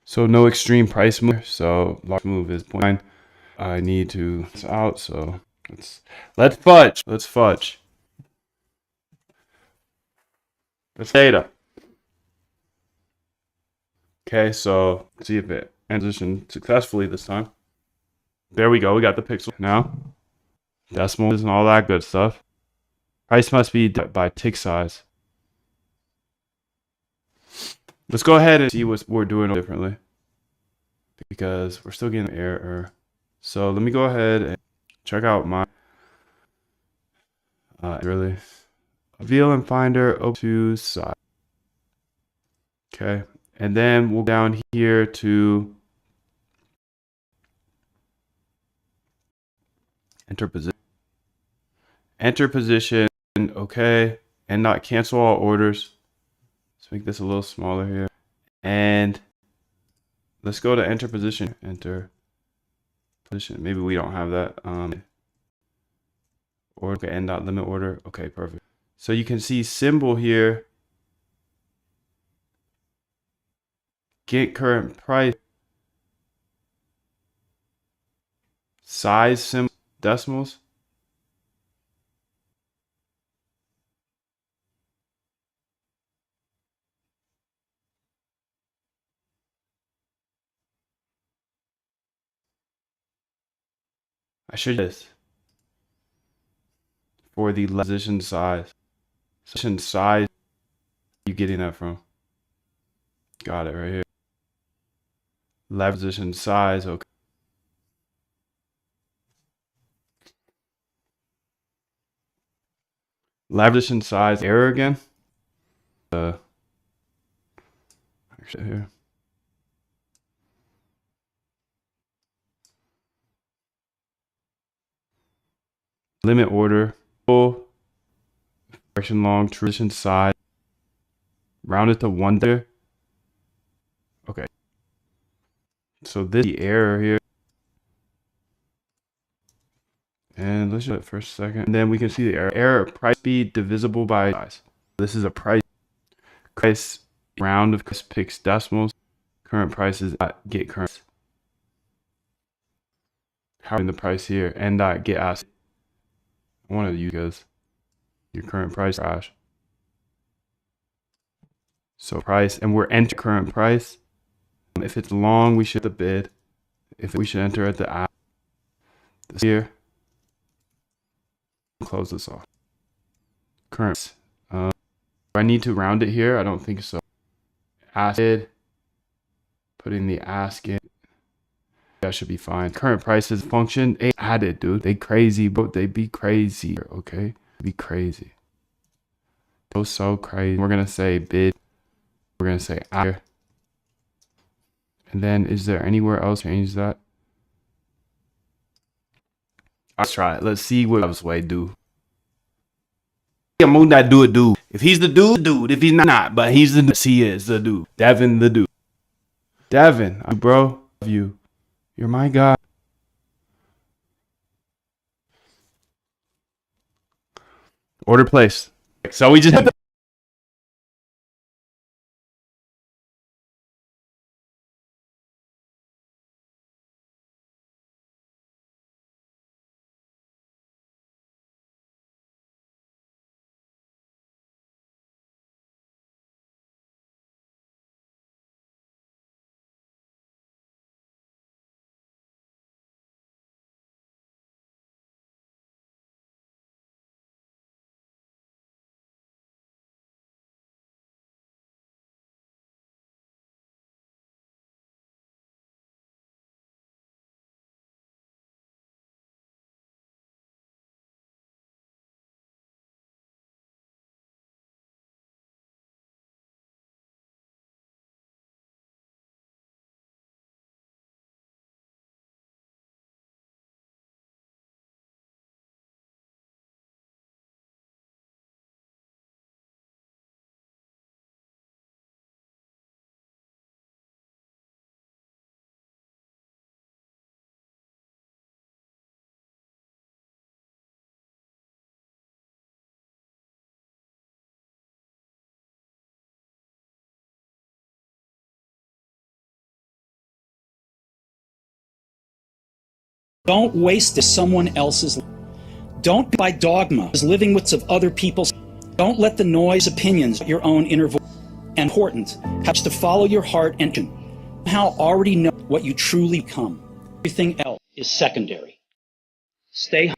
So no extreme price move. So large move is 0.9. I need to this out. So let's fudge. Let's fudge. Let's data. Okay, so let's see if it transitioned successfully this time. There we go. We got the pixel now. Decimals and all that good stuff. Price must be by tick size. Let's go ahead and see what we're doing differently, because we're still getting an error. So let me go ahead and check out my really VLM Finder O2 side. Okay, and then we'll down here to enter position. Enter position, okay, and not cancel all orders. Let's make this a little smaller here. And let's go to enter position. Enter position. Maybe we don't have that. Or okay, end dot limit order. Okay, perfect. So you can see symbol here, get current price, size symbol, decimals. I should do this for the position size. Position size, you getting that from? Got it right here. Left position size, okay. Left position size, error again. Actually here. Limit order, full, expression long, transition size, rounded to 1 there. Okay. So this is the error here. And let's do it for a second. And then we can see the error. Error, price speed divisible by size. This is a price. Price round of picks decimals. Current price is get current. How in the price here and get asked. One of you guys. Your current price crash. So price, and we're enter current price. If it's long, we should the bid. If we should enter at the app. This here. Close this off. Current. Do I need to round it here? I don't think so. Ask bid. Putting the ask in. That should be fine. Current prices function. They added, dude. They crazy, bro. They be crazy. Okay, be crazy. So crazy. We're gonna say bid. We're gonna say after. And then is there anywhere else change that? Let's try it. Let's see what Travis Wade do. I'm on that dude. If he's the dude. If he's not, but he's the dude. He is the dude. Devin the dude. Devin, bro, love you. You're my guy. Order placed. So we just have Don't waste someone else's. Don't by dogma as living with of other people's. Don't let the noise opinions of your own inner voice. And important, have to follow your heart and somehow already know what you truly become. Everything else is secondary. Stay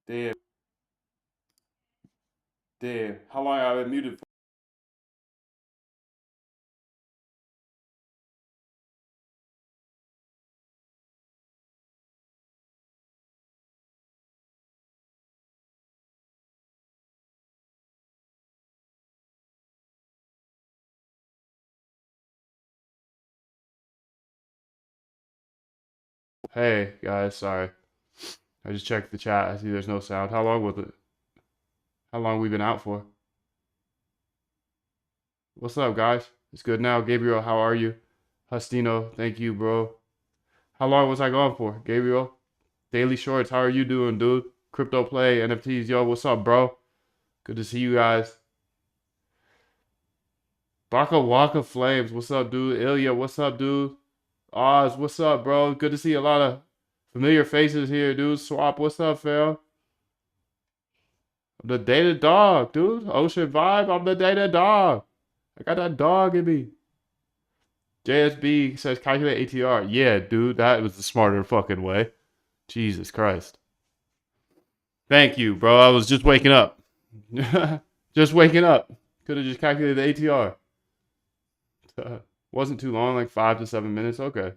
Damn. Damn. How long have I been muted for? Hey, guys, sorry. I just checked the chat. I see there's no sound. How long was it? How long we been out for? What's up, guys? It's good now. Gabriel, how are you? Hustino, thank you, bro. How long was I gone for? Gabriel? Daily Shorts, how are you doing, dude? Crypto Play, NFTs, yo, what's up, bro? Good to see you guys. Baka Waka Flames, what's up, dude? Ilya, what's up, dude? Oz, what's up, bro? Good to see a lot of familiar faces here, dude. Swap, what's up, fam? I'm the data dog, dude. Ocean Vibe, I'm the data dog. I got that dog in me. JSB says calculate ATR. Yeah, dude, that was the smarter fucking way. Jesus Christ. Thank you, bro. I was just waking up. Just waking up. Could have just calculated the ATR. Wasn't too long, like 5 to 7 minutes. Okay.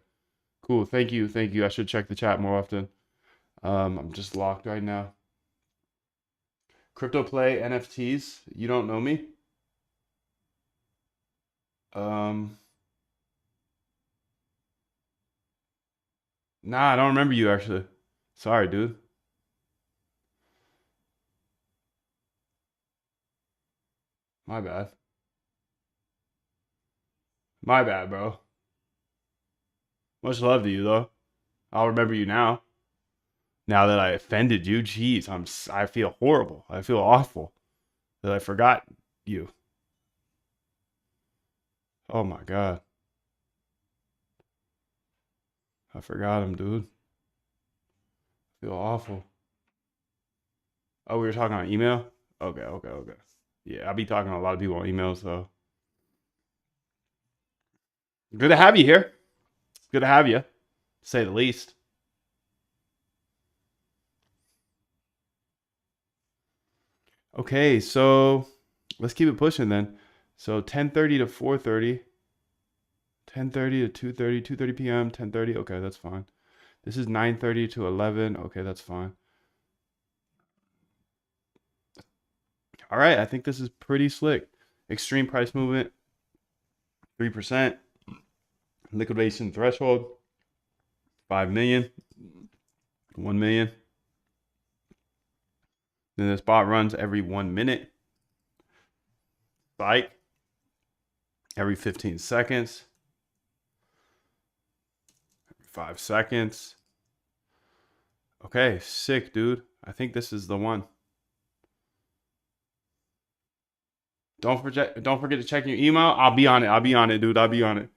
Cool. Thank you. Thank you. I should check the chat more often. I'm just locked right now. Crypto Play NFTs. You don't know me? Nah, I don't remember you actually. Sorry, dude. My bad. My bad, bro. Much love to you though. I'll remember you now. Now that I offended you, jeez, I feel horrible. I feel awful that I forgot you. Oh my god. I forgot him, dude. I feel awful. Oh, we were talking on email? Okay, okay, okay. Yeah, I'll be talking to a lot of people on email, so good to have you here. Good to have you, to say the least. Okay, so let's keep it pushing then. So 10:30 to 4:30, 10:30 to 2:30, 2:30 p.m., 10:30. Okay, that's fine. This is 9:30 to 11. Okay, that's fine. All right, I think this is pretty slick. Extreme price movement, 3%. Liquidation threshold, 5 million, 1 million. Then the spot runs every 1 minute. Spike every 15 seconds. Every 5 seconds. Okay, sick, dude. I think this is the one. Don't forget to check your email. I'll be on it. I'll be on it, dude. I'll be on it.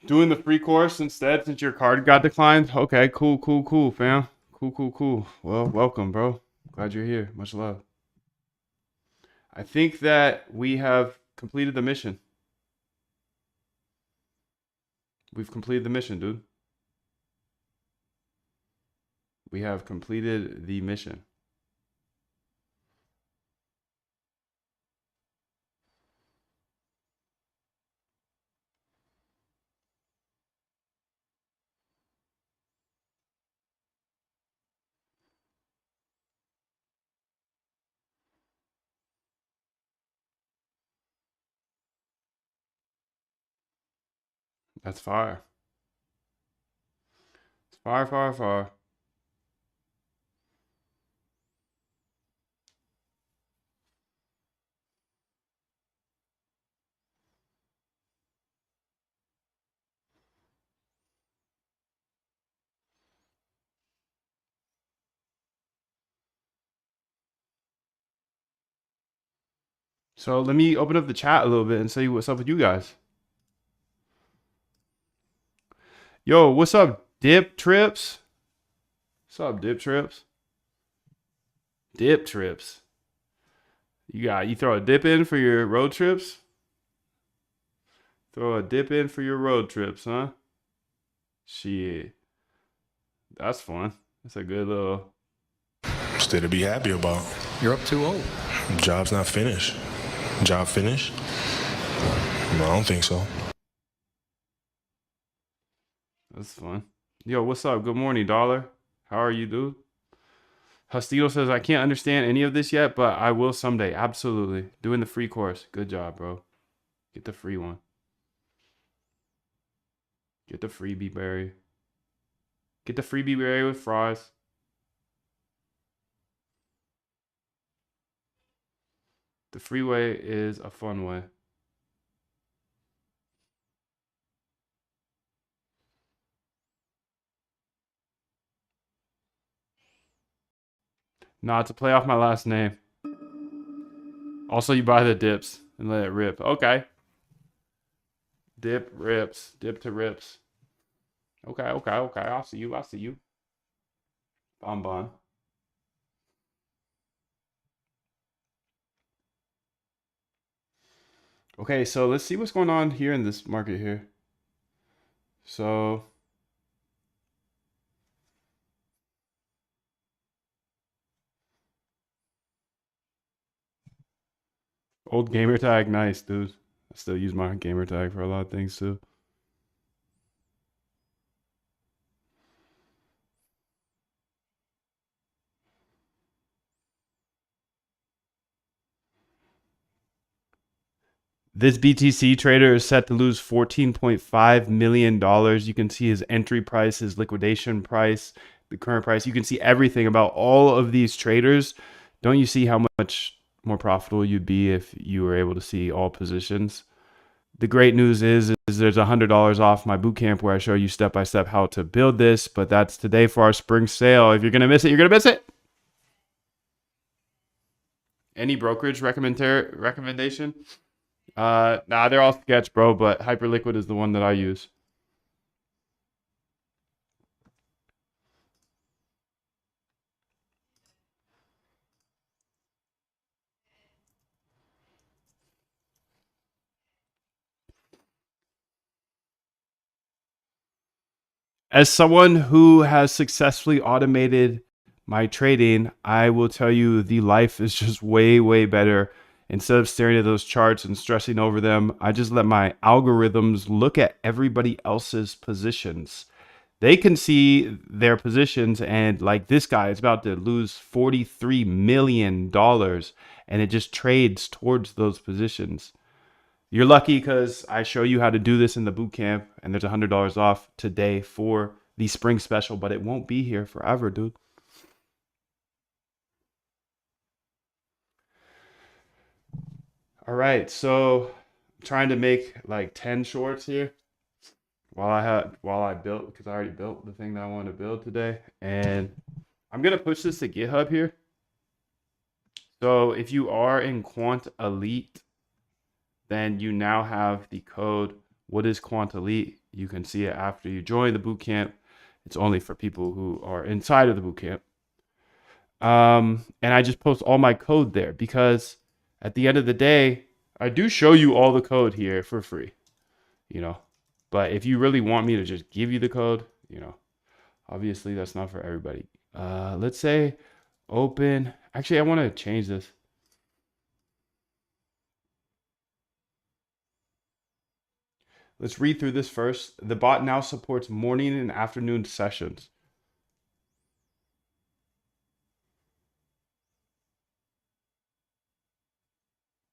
Doing the free course instead since your card got declined. Okay, cool, cool, cool, fam. Cool, cool, cool. Well, welcome, bro. Glad you're here. Much love. I think that we have completed the mission. We've completed the mission, dude. We have completed the mission. That's fire. It's fire, fire, fire. So let me open up the chat a little bit and see what's up with you guys. Yo, what's up, Dip Trips. What's up, Dip Trips? Dip Trips. You throw a dip in for your road trips? Throw a dip in for your road trips, huh? Shit. That's fun. That's a good little... Still to be happy about. You're up 2-0. Job's not finished. Job finished? No, I don't think so. That's fun. Yo, what's up? Good morning, Dollar. How are you, dude? Hustito says, I can't understand any of this yet, but I will someday. Absolutely. Doing the free course. Good job, bro. Get the free one. Get the freebie berry. Get the freebie berry with fries. The freeway is a fun way. Nah, to play off my last name. Also, you buy the dips and let it rip. Okay. Dip rips. Dip to rips. Okay. I'll see you. Bon. Okay, so let's see what's going on here in this market here. So old gamer tag, nice, dude. I still use my gamer tag for a lot of things too. This BTC trader is set to lose $14.5 million. You can see his entry price, his liquidation price, the current price. You can see everything about all of these traders. Don't you see how much more profitable you'd be if you were able to see all positions? The great news is there's $100 off my bootcamp where I show you step by step how to build this, but that's today for our spring sale. If you're going to miss it, you're going to miss it. Any brokerage recommendation? Nah, they're all sketch, bro, but Hyperliquid is the one that I use. As someone who has successfully automated my trading, I will tell you the life is just way, way better. Instead of staring at those charts and stressing over them, I just let my algorithms look at everybody else's positions. They can see their positions, and like this guy is about to lose $43 million, and it just trades towards those positions. You're lucky because I show you how to do this in the boot camp, and there's $100 off today for the spring special, but it won't be here forever, dude. All right, so I'm trying to make like 10 shorts here while I built, because I already built the thing that I wanted to build today, and I'm gonna push this to GitHub here. So if you are in Quant Elite, then you now have the code. What is Quant Elite? You can see it after you join the bootcamp. It's only for people who are inside of the bootcamp. And I just post all my code there because at the end of the day, I do show you all the code here for free, But if you really want me to just give you the code, obviously that's not for everybody. Let's say open. Actually, I want to change this. Let's read through this first. The bot now supports morning and afternoon sessions.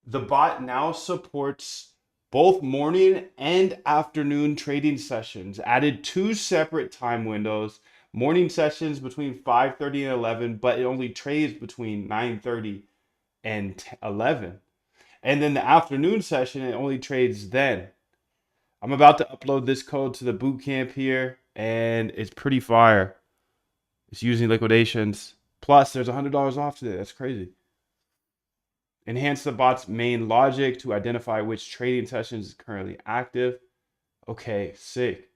The bot now supports both morning and afternoon trading sessions. Added 2 separate time windows. Morning sessions between 5:30 and 11, but it only trades between 9:30 and 11. And then the afternoon session, it only trades then. I'm about to upload this code to the bootcamp here, and it's pretty fire. It's using liquidations. Plus, there's $100 off today. That's crazy. Enhance the bot's main logic to identify which trading sessions is currently active. Okay, sick.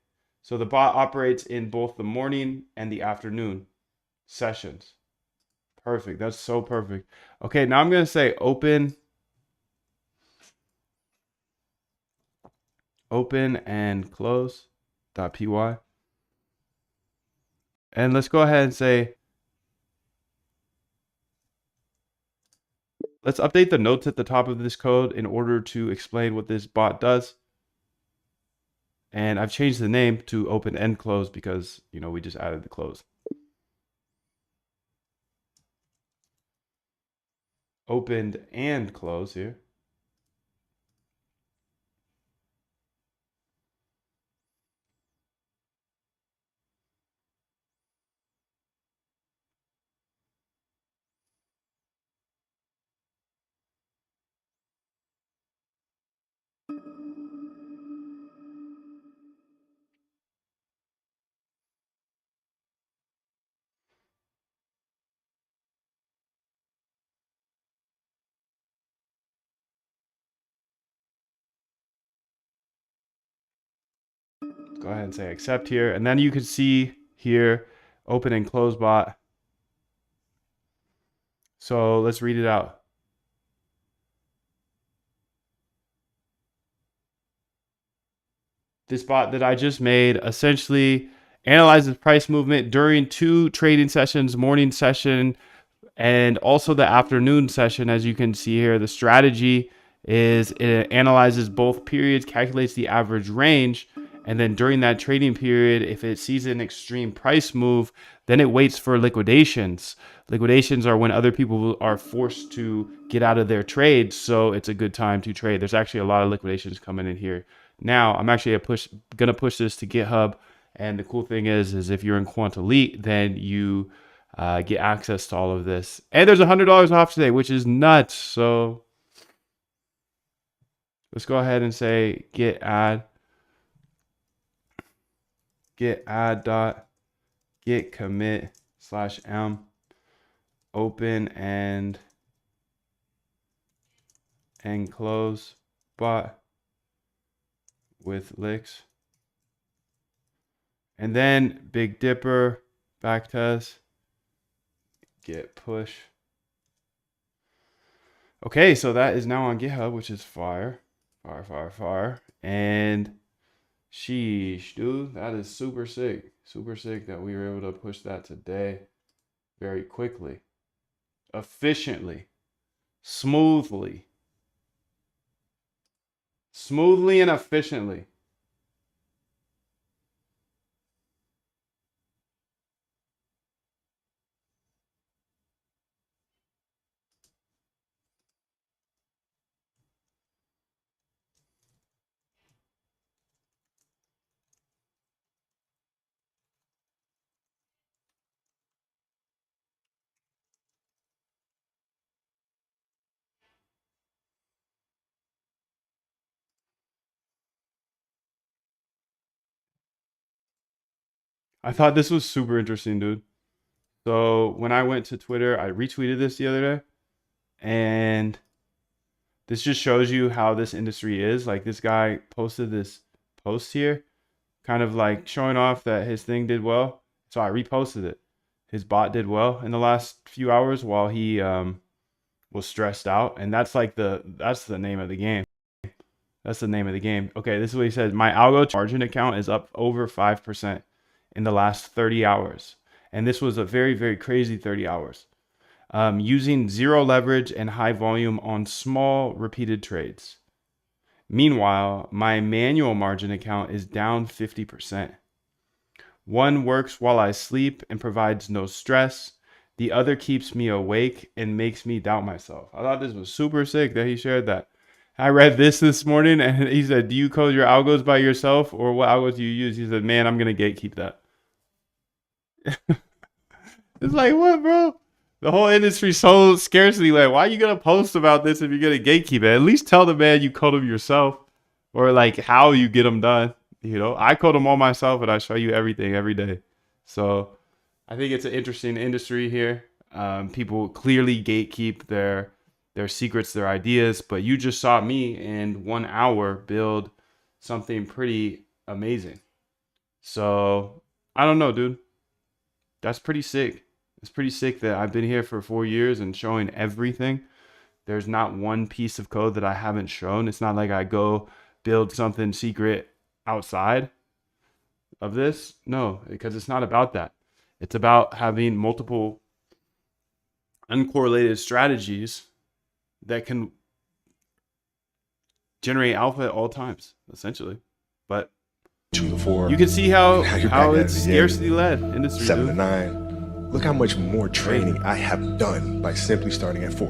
So the bot operates in both the morning and the afternoon sessions. Perfect. That's so perfect. Okay, now I'm going to say open and close .py. And let's go ahead and say, let's update the notes at the top of this code in order to explain what this bot does. And I've changed the name to open and close because, you know, we just added the close. Opened and close here. Go ahead and say accept here. And then you can see here, open and close bot. So let's read it out. This bot that I just made essentially analyzes price movement during 2 trading sessions, morning session, and also the afternoon session. As you can see here, the strategy is it analyzes both periods, calculates the average range, and then during that trading period, if it sees an extreme price move, then it waits for liquidations. Liquidations are when other people are forced to get out of their trades, so it's a good time to trade. There's actually a lot of liquidations coming in here. Now, I'm actually gonna push this to GitHub, and the cool thing is if you're in Quant Elite, then you get access to all of this. And there's $100 off today, which is nuts. So let's go ahead and say git add dot git commit /m open and close bot with licks. And then Big Dipper backtest git push. Okay, so that is now on GitHub, which is fire. And sheesh, dude, that is super sick. Super sick that we were able to push that today very quickly, efficiently, smoothly and efficiently. I thought this was super interesting, dude. So when I went to Twitter, I retweeted this the other day, and this just shows you how this industry is. Like, this guy posted this post here, kind of like showing off that his thing did well. So I reposted it. His bot did well in the last few hours while he was stressed out, and that's the name of the game. That's the name of the game. Okay, this is what he says. My algo margin account is up over 5% in the last 30 hours. And this was a very, very crazy 30 hours. Using zero leverage and high volume on small repeated trades. Meanwhile, my manual margin account is down 50%. One works while I sleep and provides no stress. The other keeps me awake and makes me doubt myself. I thought this was super sick that he shared that. I read this morning, and he said, do you code your algos by yourself, or what algos do you use? He said, man, I'm going to gatekeep that. It's like, what, bro? The whole industry's so scarcity. Like, why are you going to post about this if you're going to gatekeep it? At least tell the man you code them yourself, or like how you get them done. You know, I code them all myself, and I show you everything every day. So I think it's an interesting industry here. People clearly gatekeep their secrets, their ideas, but you just saw me in 1 hour build something pretty amazing. So I don't know, dude. That's pretty sick. It's pretty sick that I've been here for 4 years and showing everything. There's not one piece of code that I haven't shown. It's not like I go build something secret outside of this. No, because it's not about that. It's about having multiple uncorrelated strategies that can generate alpha at all times, essentially. But 2 to 4. you can see how Now you're back at it's it again. scarcity led industry. 7 to Dude. 9. Look how much more training I have done by simply starting at 4.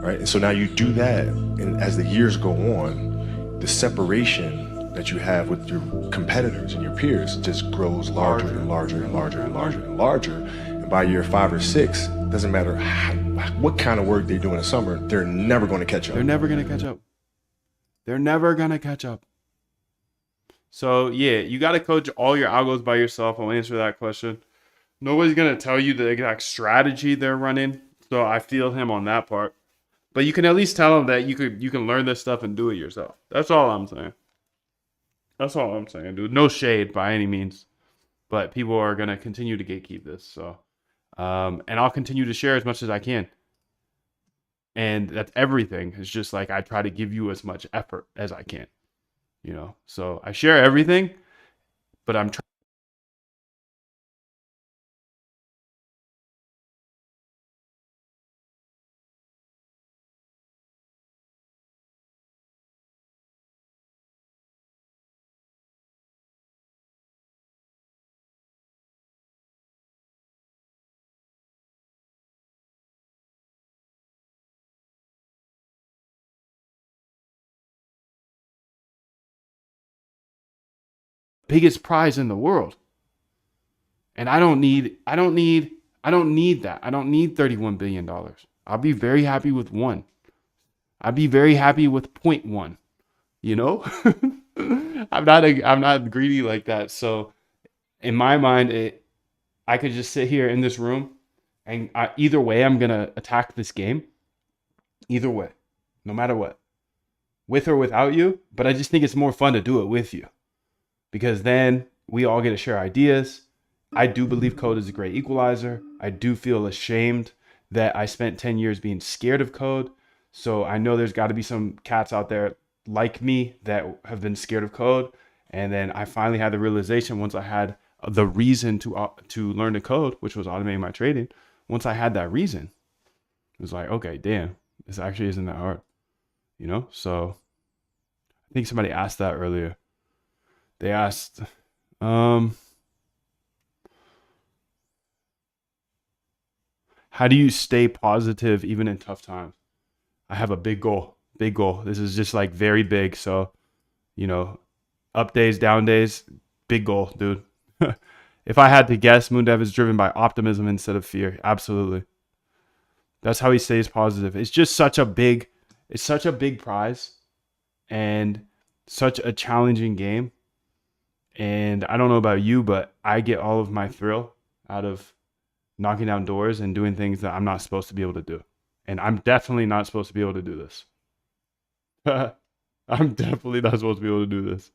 Right? And so now you do that, and as the years go on, the separation that you have with your competitors and your peers just grows larger and larger and larger and larger and larger. And by year 5 or 6, doesn't matter what kind of work they do in the summer, they're never going to catch up. They're never going to catch up. They're never going to catch up. So, yeah, you got to coach all your algos by yourself. I'll answer that question. Nobody's going to tell you the exact strategy they're running. So I feel him on that part. But you can at least tell them that you can learn this stuff and do it yourself. That's all I'm saying. That's all I'm saying, dude. No shade by any means. But people are going to continue to gatekeep this. So, and I'll continue to share as much as I can. And that's everything. It's just like I try to give you as much effort as I can. You know, so I share everything, but I'm trying. Biggest prize in the world. And I don't need that. I don't need $31 billion. I'll be very happy with one. I'd be very happy with 0.1. You know? I'm not greedy like that. So in my mind, I could just sit here in this room and either way, I'm going to attack this game. Either way, no matter what, with or without you. But I just think it's more fun to do it with you. Because then we all get to share ideas. I do believe code is a great equalizer. I do feel ashamed that I spent 10 years being scared of code. So I know there's got to be some cats out there like me that have been scared of code. And then I finally had the realization once I had the reason to learn to code, which was automating my trading. Once I had that reason, it was like, okay, damn, this actually isn't that hard. You know? So I think somebody asked that earlier. They asked, how do you stay positive even in tough times? I have a big goal. This is just like very big. So, you know, up days, down days, big goal, dude. If I had to guess, Moondev is driven by optimism instead of fear. Absolutely. That's how he stays positive. It's just such a big prize and such a challenging game. And I don't know about you, but I get all of my thrill out of knocking down doors and doing things that I'm not supposed to be able to do. And I'm definitely not supposed to be able to do this. I'm definitely not supposed to be able to do this.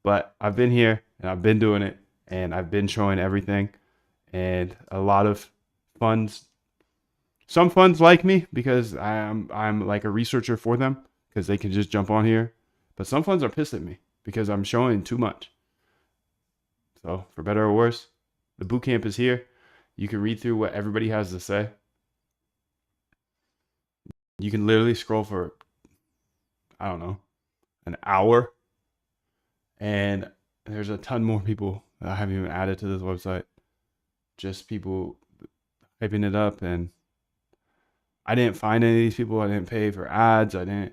But I've been here and I've been doing it and I've been showing everything. And a lot of funds, some funds like me because I'm like a researcher for them because they can just jump on here. But some funds are pissed at me because I'm showing too much. So for better or worse, the boot camp is here. You can read through what everybody has to say. You can literally scroll for, I don't know, an hour. And there's a ton more people that I haven't even added to this website. Just people hyping it up. And I didn't find any of these people. I didn't pay for ads. I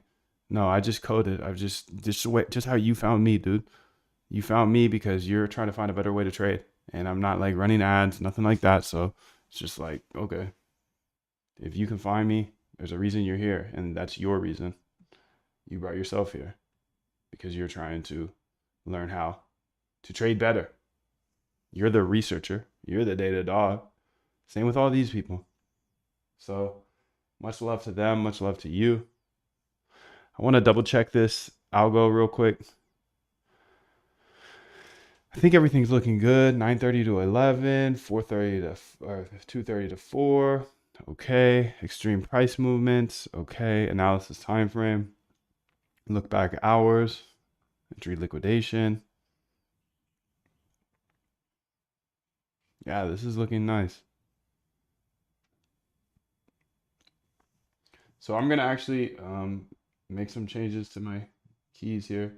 just coded. I've just how you found me, dude. You found me because you're trying to find a better way to trade. And I'm not like running ads, nothing like that. So it's just like, okay, if you can find me, there's a reason you're here. And that's your reason. You brought yourself here because you're trying to learn how to trade better. You're the researcher. You're the data dog. Same with all these people. So much love to them. Much love to you. I want to double check this algo real quick. I think everything's looking good. 9:30 to 11, 4:30 to 2:30 to 4. Okay. Extreme price movements. Okay. Analysis time frame. Look back hours. Entry liquidation. Yeah, this is looking nice. So I'm gonna actually make some changes to my keys here.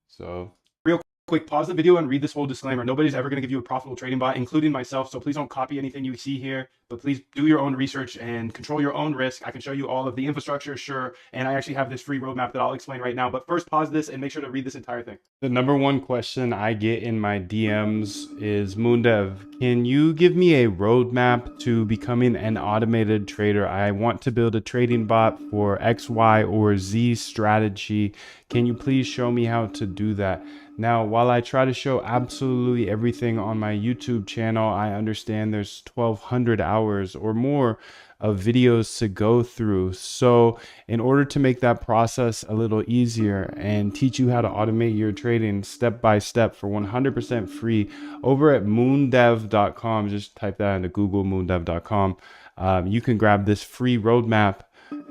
So real quick, pause the video and read this whole disclaimer. Nobody's ever gonna give you a profitable trading bot, including myself. So please don't copy anything you see here, but please do your own research and control your own risk. I can show you all of the infrastructure, sure, and I actually have this free roadmap that I'll explain right now. But first, pause this and make sure to read this entire thing. The number one question I get in my DMs is, Moondev, can you give me a roadmap to becoming an automated trader? I want to build a trading bot for X, Y, or Z strategy. Can you please show me how to do that? Now, while I try to show absolutely everything on my YouTube channel, I understand there's 1,200 hours or more of videos to go through. So in order to make that process a little easier and teach you how to automate your trading step by step for 100% free over at moondev.com, just type that into Google, moondev.com, you can grab this free roadmap.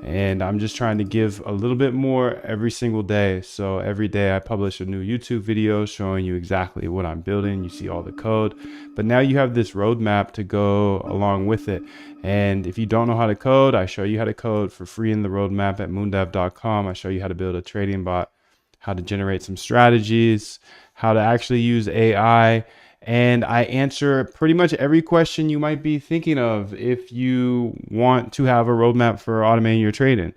And I'm just trying to give a little bit more every single day. So every day I publish a new YouTube video showing you exactly what I'm building. You see all the code, but now you have this roadmap to go along with it. And if you don't know how to code, I show you how to code for free in the roadmap at moondev.com. I show you how to build a trading bot, how to generate some strategies, how to actually use AI. And I answer pretty much every question you might be thinking of if you want to have a roadmap for automating your trading.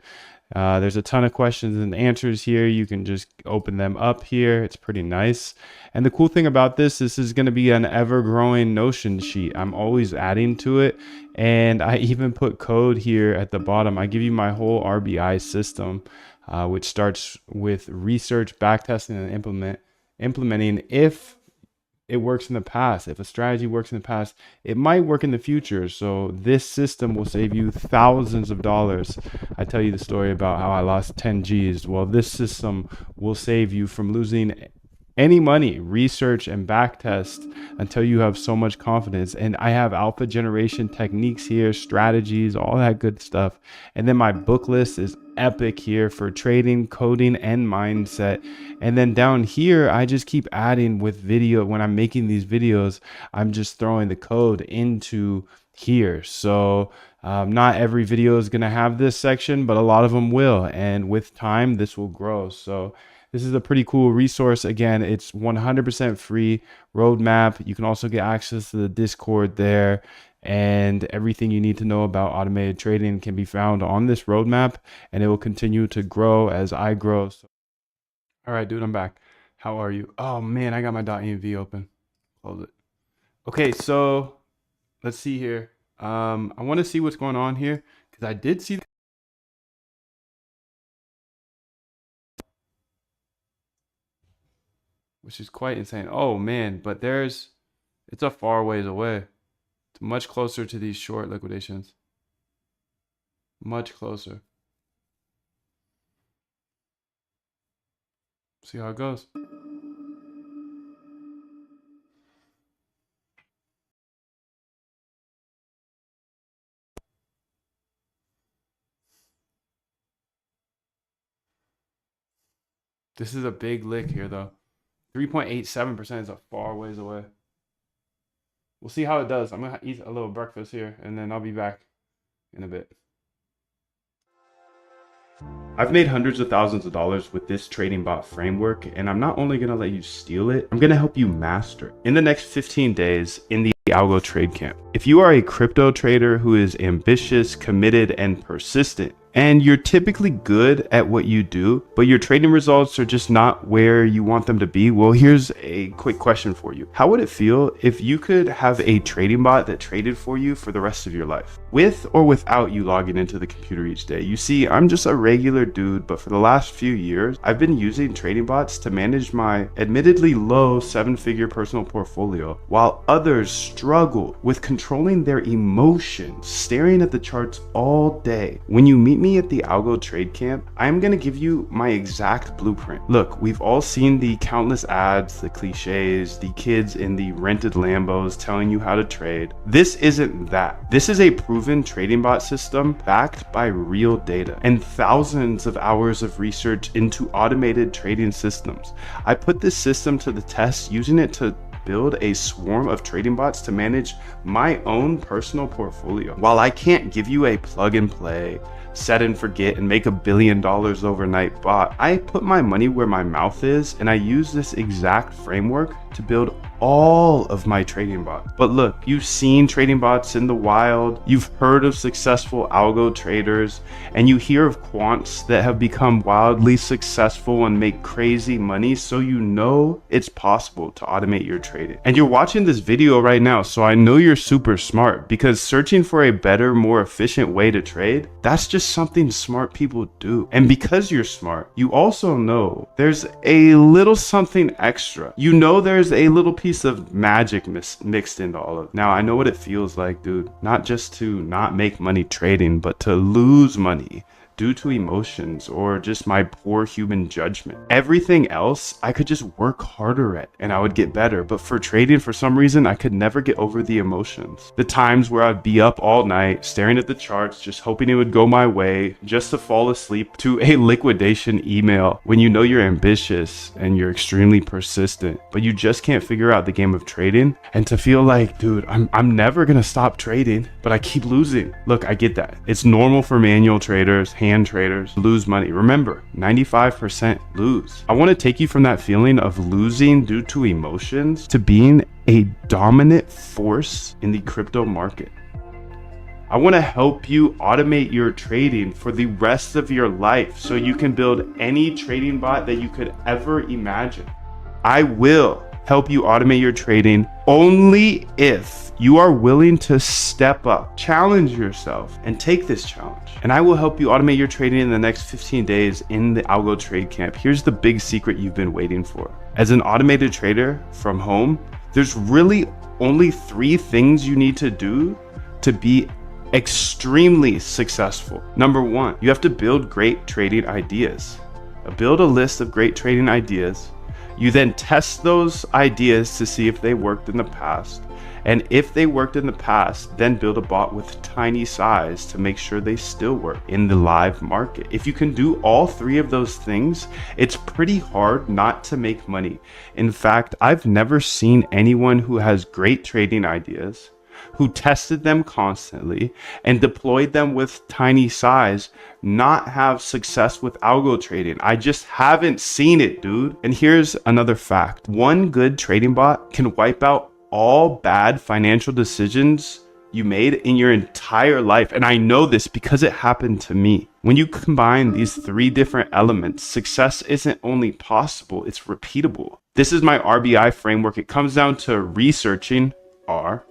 There's a ton of questions and answers here. You can just open them up here. It's pretty nice. And the cool thing about this is going to be an ever-growing Notion sheet. I'm always adding to it. And I even put code here at the bottom. I give you my whole RBI system, which starts with research, backtesting, and implementing. If it works in the past, if a strategy works in the past, it might work in the future. So this system will save you thousands of dollars. I tell you the story about how I lost 10 G's. Well, this system will save you from losing any money. Research and backtest until you have so much confidence. And I have alpha generation techniques here, strategies, all that good stuff. And then my book list is epic here for trading, coding, and mindset. And then down here, I just keep adding with video. When I'm making these videos, I'm just throwing the code into here. So not every video is going to have this section, but a lot of them will. And with time, this will grow. So this is a pretty cool resource. Again, it's 100% free roadmap. You can also get access to the Discord there, and everything you need to know about automated trading can be found on this roadmap, and it will continue to grow as I grow. So, all right, dude, I'm back. How are you? Oh man, I got my .env open. Close it. Okay, so let's see here. I want to see what's going on here because I did see which is quite insane. Oh man, but it's a far ways away. It's much closer to these short liquidations. Much closer. See how it goes. This is a big lick here though. 3.87% is a far ways away. We'll see how it does. I'm going to eat a little breakfast here, and then I'll be back in a bit. I've made hundreds of thousands of dollars with this trading bot framework, and I'm not only going to let you steal it, I'm going to help you master it. In the next 15 days in the Algo Trade Camp. If you are a crypto trader who is ambitious, committed, and persistent, and you're typically good at what you do, but your trading results are just not where you want them to be, well, here's a quick question for you. How would it feel if you could have a trading bot that traded for you for the rest of your life? with or without you logging into the computer each day. You see, I'm just a regular dude, but for the last few years, I've been using trading bots to manage my admittedly low 7-figure personal portfolio, while others struggle with controlling their emotions, staring at the charts all day. When you meet me at the Algo Trade Camp, I'm gonna give you my exact blueprint. Look, we've all seen the countless ads, the cliches, the kids in the rented Lambos telling you how to trade. This isn't that. This is a proven trading bot system backed by real data and thousands of hours of research into automated trading systems. I put this system to the test using it to build a swarm of trading bots to manage my own personal portfolio. While I can't give you a plug and play, set and forget and make $1 billion overnight bot, I put my money where my mouth is, and I use this exact framework to build all of my trading bots. But look, you've seen trading bots in the wild, you've heard of successful algo traders, and you hear of quants that have become wildly successful and make crazy money, so you know it's possible to automate your trading. And you're watching this video right now, so I know you're super smart, because searching for a better, more efficient way to trade, that's just something smart people do. And because you're smart, you also know there's a little something extra. You know there's a little piece of magic mixed into all of it. Now, I know what it feels like, dude. Not just to not make money trading, but to lose money due to emotions or just my poor human judgment. Everything else I could just work harder at and I would get better, but for trading, for some reason, I could never get over the emotions. The times where I'd be up all night staring at the charts, just hoping it would go my way, just to fall asleep to a liquidation email. When you know you're ambitious and you're extremely persistent, but you just can't figure out the game of trading, and to feel like, dude, I'm never gonna stop trading, but I keep losing. Look, I get that. It's normal for manual traders, hand traders, lose money. Remember, 95% lose. I want to take you from that feeling of losing due to emotions to being a dominant force in the crypto market. I want to help you automate your trading for the rest of your life so you can build any trading bot that you could ever imagine. I will help you automate your trading only if you are willing to step up, challenge yourself, and take this challenge. And I will help you automate your trading in the next 15 days in the Algo Trade Camp. Here's the big secret you've been waiting for. As an automated trader from home, there's really only 3 things you need to do to be extremely successful. Number 1, you have to build great trading ideas. Build a list of great trading ideas. You then test those ideas to see if they worked in the past. And if they worked in the past, then build a bot with tiny size to make sure they still work in the live market. If you can do all 3 of those things, it's pretty hard not to make money. In fact, I've never seen anyone who has great trading ideas, who tested them constantly and deployed them with tiny size, not have success with algo trading. I just haven't seen it, dude. And here's another fact. One good trading bot can wipe out all bad financial decisions you made in your entire life. And I know this because it happened to me. When you combine these 3 different elements, success isn't only possible, it's repeatable. This is my RBI framework. It comes down to researching, R,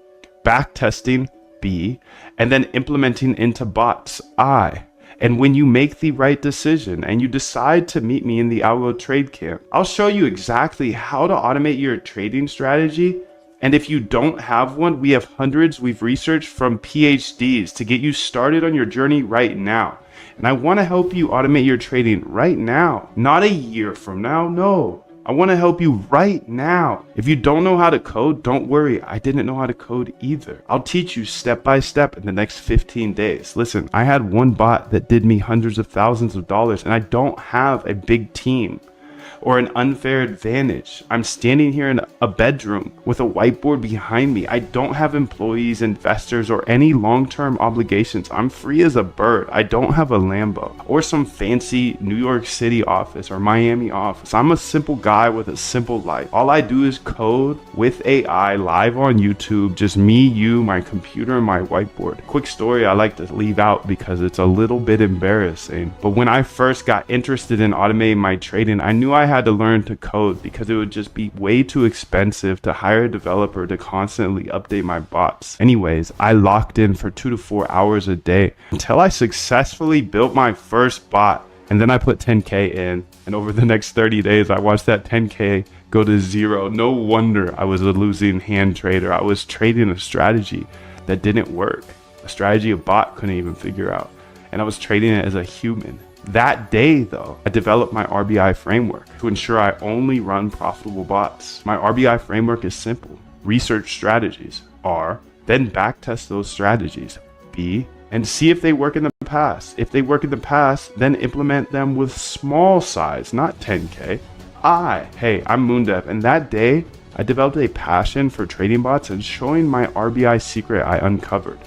backtesting, B, and then implementing into bots, I. And when you make the right decision and you decide to meet me in the Algo Trade Camp, I'll show you exactly how to automate your trading strategy. And if you don't have one, we have hundreds we've researched from PhDs to get you started on your journey right now. And I want to help you automate your trading right now, not a year from now. No, I want to help you right now. If you don't know how to code, don't worry. I didn't know how to code either. I'll teach you step by step in the next 15 days. Listen, I had one bot that did me hundreds of thousands of dollars, and I don't have a big team or an unfair advantage. I'm standing here in a bedroom with a whiteboard behind me. I don't have employees, investors, or any long-term obligations. I'm free as a bird. I don't have a Lambo or some fancy New York City office or Miami office. I'm a simple guy with a simple life. All I do is code with AI live on YouTube, just me, you, my computer, and my whiteboard. Quick story I like to leave out because it's a little bit embarrassing. But when I first got interested in automating my trading, I knew I had to learn to code because it would just be way too expensive to hire a developer to constantly update my bots. Anyways, I locked in for 2 to 4 hours a day until I successfully built my first bot. And then I put 10K in, and over the next 30 days, I watched that 10K go to zero. No wonder I was a losing hand trader. I was trading a strategy that didn't work, a strategy a bot couldn't even figure out. And I was trading it as a human. That day, though, I developed my RBI framework to ensure I only run profitable bots. My RBI framework is simple. Research strategies, R, then backtest those strategies, B, and see if they work in the past. If they work in the past, then implement them with small size, not 10K. I'm Moondev, and that day, I developed a passion for trading bots and showing my RBI secret I uncovered.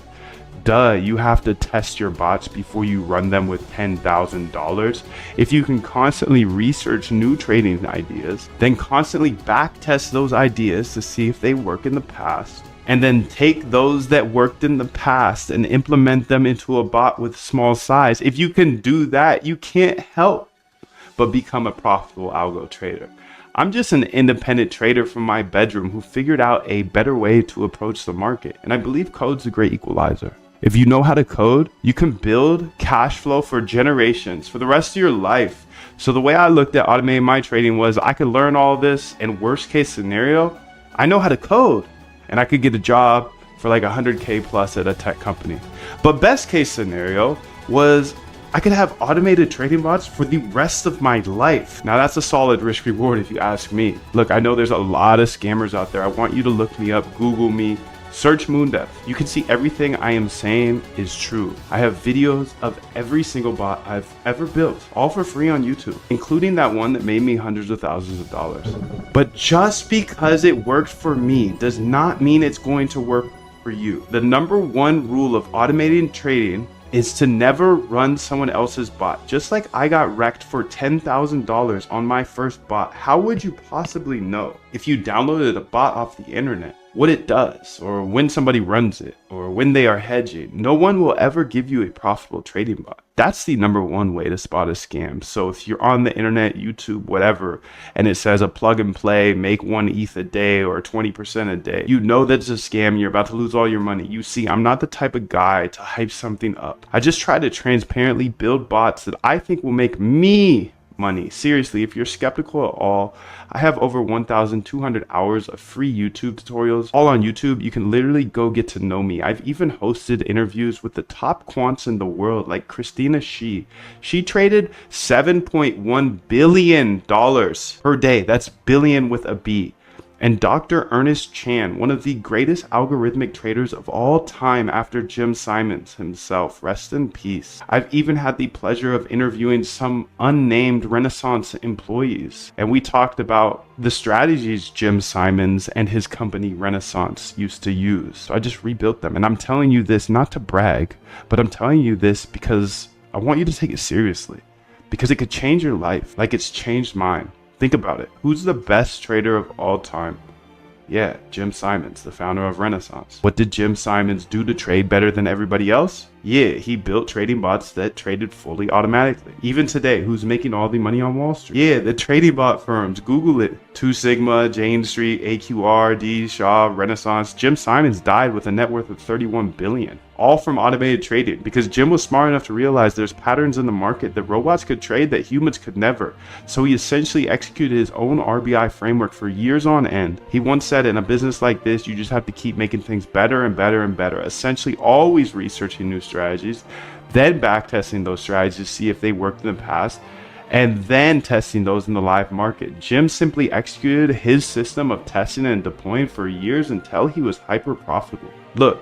You have to test your bots before you run them with $10,000. If you can constantly research new trading ideas, then constantly backtest those ideas to see if they work in the past, and then take those that worked in the past and implement them into a bot with small size. If you can do that, you can't help but become a profitable algo trader. I'm just an independent trader from my bedroom who figured out a better way to approach the market, and I believe code's a great equalizer. If you know how to code, you can build cash flow for generations, for the rest of your life. So the way I looked at automating my trading was I could learn all this, and worst case scenario, I know how to code, and I could get a job for like 100K plus at a tech company. But best case scenario was I could have automated trading bots for the rest of my life. Now that's a solid risk reward if you ask me. Look, I know there's a lot of scammers out there. I want you to look me up, Google me, search Moondev. You can see everything I am saying is true. I have videos of every single bot I've ever built, all for free on YouTube, including that one that made me hundreds of thousands of dollars. But just because it worked for me does not mean it's going to work for you. The number one rule of automating trading is to never run someone else's bot. Just like I got wrecked for $10,000 on my first bot, how would you possibly know if you downloaded a bot off the internet what it does, or when somebody runs it, or when they are hedging? No one will ever give you a profitable trading bot. That's the number one way to spot a scam. So if you're on the internet, YouTube, whatever, and it says a plug and play, make 1 ETH a day or 20% a day, you know that's a scam. You're about to lose all your money. You see, I'm not the type of guy to hype something up. I just try to transparently build bots that I think will make me money. Seriously, if you're skeptical at all, I have over 1,200 hours of free YouTube tutorials, all on YouTube. You can literally go get to know me. I've even hosted interviews with the top quants in the world, like Christina Shi. She traded $7.1 billion per day. That's billion with a B. And Dr. Ernest Chan, one of the greatest algorithmic traders of all time after Jim Simons himself, rest in peace. I've even had the pleasure of interviewing some unnamed Renaissance employees, and we talked about the strategies Jim Simons and his company Renaissance used to use. So I just rebuilt them, and I'm telling you this not to brag, but I'm telling you this because I want you to take it seriously, because it could change your life like it's changed mine. Think about it. Who's the best trader of all time? Yeah, Jim Simons, the founder of Renaissance. What did Jim Simons do to trade better than everybody else? Yeah, he built trading bots that traded fully automatically. Even today, who's making all the money on Wall Street? Yeah, the trading bot firms. Google it. 2 Sigma, Jane Street, AQR, D, Shaw, Renaissance. Jim Simons died with a net worth of $31 billion. All from automated trading, because Jim was smart enough to realize there's patterns in the market that robots could trade that humans could never. So he essentially executed his own RBI framework for years on end. He once said, in a business like this, you just have to keep making things better and better and better. Essentially always researching new strategies, then backtesting those strategies to see if they worked in the past, and then testing those in the live market. Jim simply executed his system of testing and deploying for years until he was hyper profitable. Look,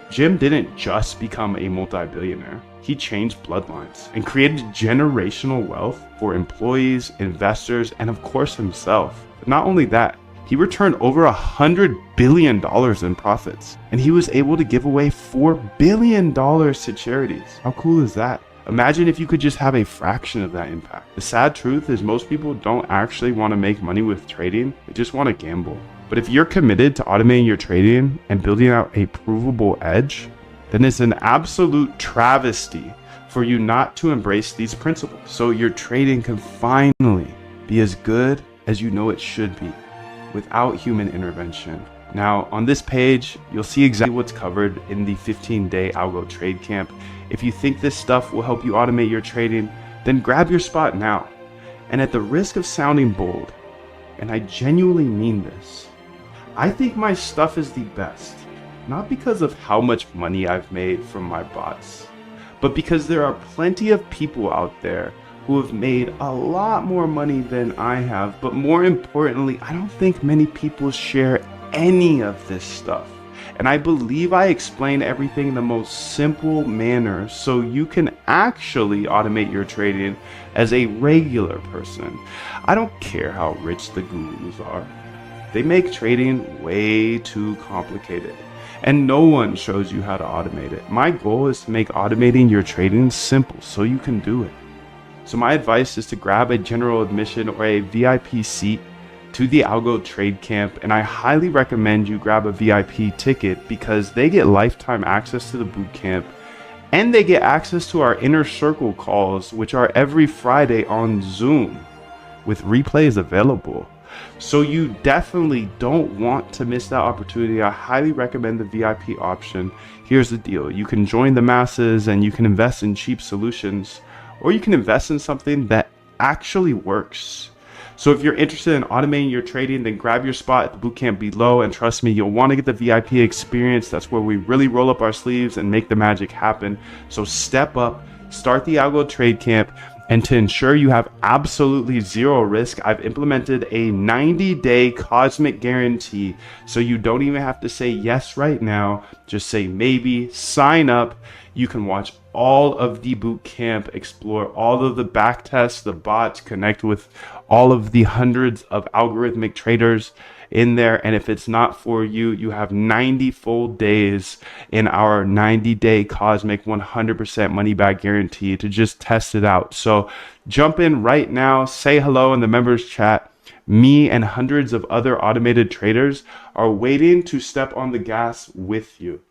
Jim didn't just become a multi-billionaire. He changed bloodlines and created generational wealth for employees, investors, and of course himself. But not only that, he returned over $100 billion in profits, and he was able to give away $4 billion to charities. How cool is that? Imagine if you could just have a fraction of that impact. The sad truth is most people don't actually want to make money with trading, they just want to gamble. But if you're committed to automating your trading and building out a provable edge, then it's an absolute travesty for you not to embrace these principles. So your trading can finally be as good as you know it should be without human intervention. Now, on this page, you'll see exactly what's covered in the 15-day Algo Trade Camp. If you think this stuff will help you automate your trading, then grab your spot now. And at the risk of sounding bold, and I genuinely mean this, I think my stuff is the best, not because of how much money I've made from my bots, but because there are plenty of people out there who have made a lot more money than I have, but more importantly, I don't think many people share any of this stuff. And I believe I explain everything in the most simple manner so you can actually automate your trading as a regular person. I don't care how rich the gurus are. They make trading way too complicated, and no one shows you how to automate it. My goal is to make automating your trading simple so you can do it. So my advice is to grab a general admission or a VIP seat to the Algo Trade Camp, and I highly recommend you grab a VIP ticket because they get lifetime access to the boot camp, and they get access to our inner circle calls, which are every Friday on Zoom with replays available. So you definitely don't want to miss that opportunity. I highly recommend the VIP option. Here's the deal. You can join the masses and you can invest in cheap solutions, or you can invest in something that actually works. So if you're interested in automating your trading, then grab your spot at the bootcamp below, and trust me, you'll want to get the VIP experience. That's where we really roll up our sleeves and make the magic happen. So step up, start the Algo Trade Camp, and to ensure you have absolutely zero risk, I've implemented a 90-day cosmic guarantee. So you don't even have to say yes right now. Just say maybe, sign up. You can watch all of the boot camp, explore all of the back tests, the bots, connect with all of the hundreds of algorithmic traders in there. And if it's not for you, you have 90 full days in our 90-day cosmic 100% money back guarantee to just test it out. So jump in right now, say hello in the members chat. Me and hundreds of other automated traders are waiting to step on the gas with you.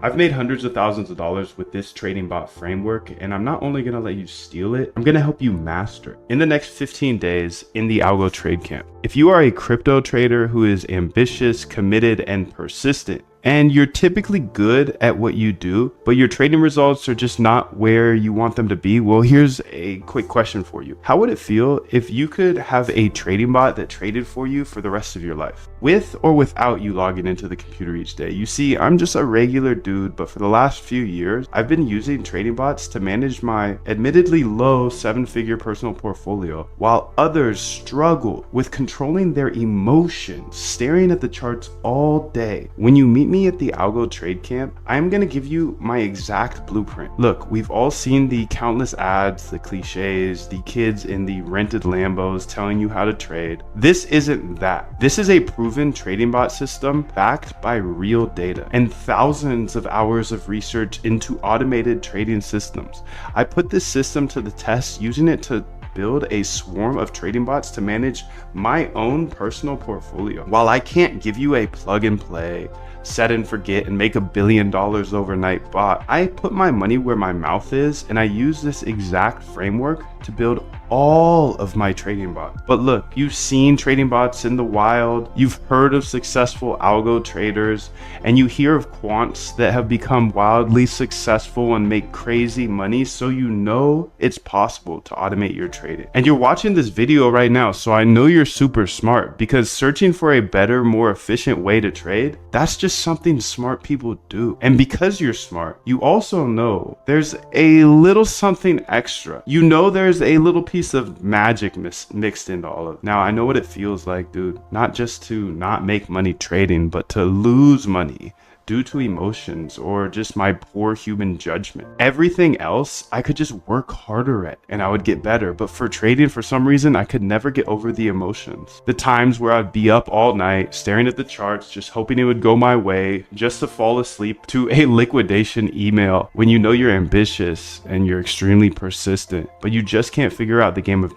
I've made hundreds of thousands of dollars with this trading bot framework, and I'm not only going to let you steal it, I'm going to help you master it in the next 15 days in the Algo Trade Camp. If you are a crypto trader who is ambitious, committed, and persistent, and you're typically good at what you do, but your trading results are just not where you want them to be, well, here's a quick question for you. How would it feel if you could have a trading bot that traded for you for the rest of your life, with or without you logging into the computer each day? You see, I'm just a regular dude, but for the last few years, I've been using trading bots to manage my admittedly low 7-figure personal portfolio, while others struggle with controlling their emotions, staring at the charts all day. When you meet me at the Algo Trade Camp, I'm going to give you my exact blueprint. Look, we've all seen the countless ads, the cliches, the kids in the rented Lambos telling you how to trade. This isn't that. This is a proven trading bot system backed by real data and thousands of hours of research into automated trading systems. I put this system to the test using it to build a swarm of trading bots to manage my own personal portfolio. While I can't give you a plug and play, set and forget and make $1 billion overnight bot, I put my money where my mouth is, and I use this exact framework to build all of my trading bots. But look, you've seen trading bots in the wild, you've heard of successful algo traders, and you hear of quants that have become wildly successful and make crazy money, so you know it's possible to automate your trading. And you're watching this video right now, so I know you're super smart, because searching for a better, more efficient way to trade, that's just something smart people do. And because you're smart, you also know there's a little something extra. You know there's a little piece of magic mixed into all of it. Now, I know what it feels like, dude. Not just to not make money trading, but to lose money due to emotions or just my poor human judgment. Everything else I could just work harder at and I would get better, but for trading, for some reason, I could never get over the emotions. The times where I'd be up all night staring at the charts, just hoping it would go my way, just to fall asleep to a liquidation email. When you know you're ambitious and you're extremely persistent, but you just can't figure out the game of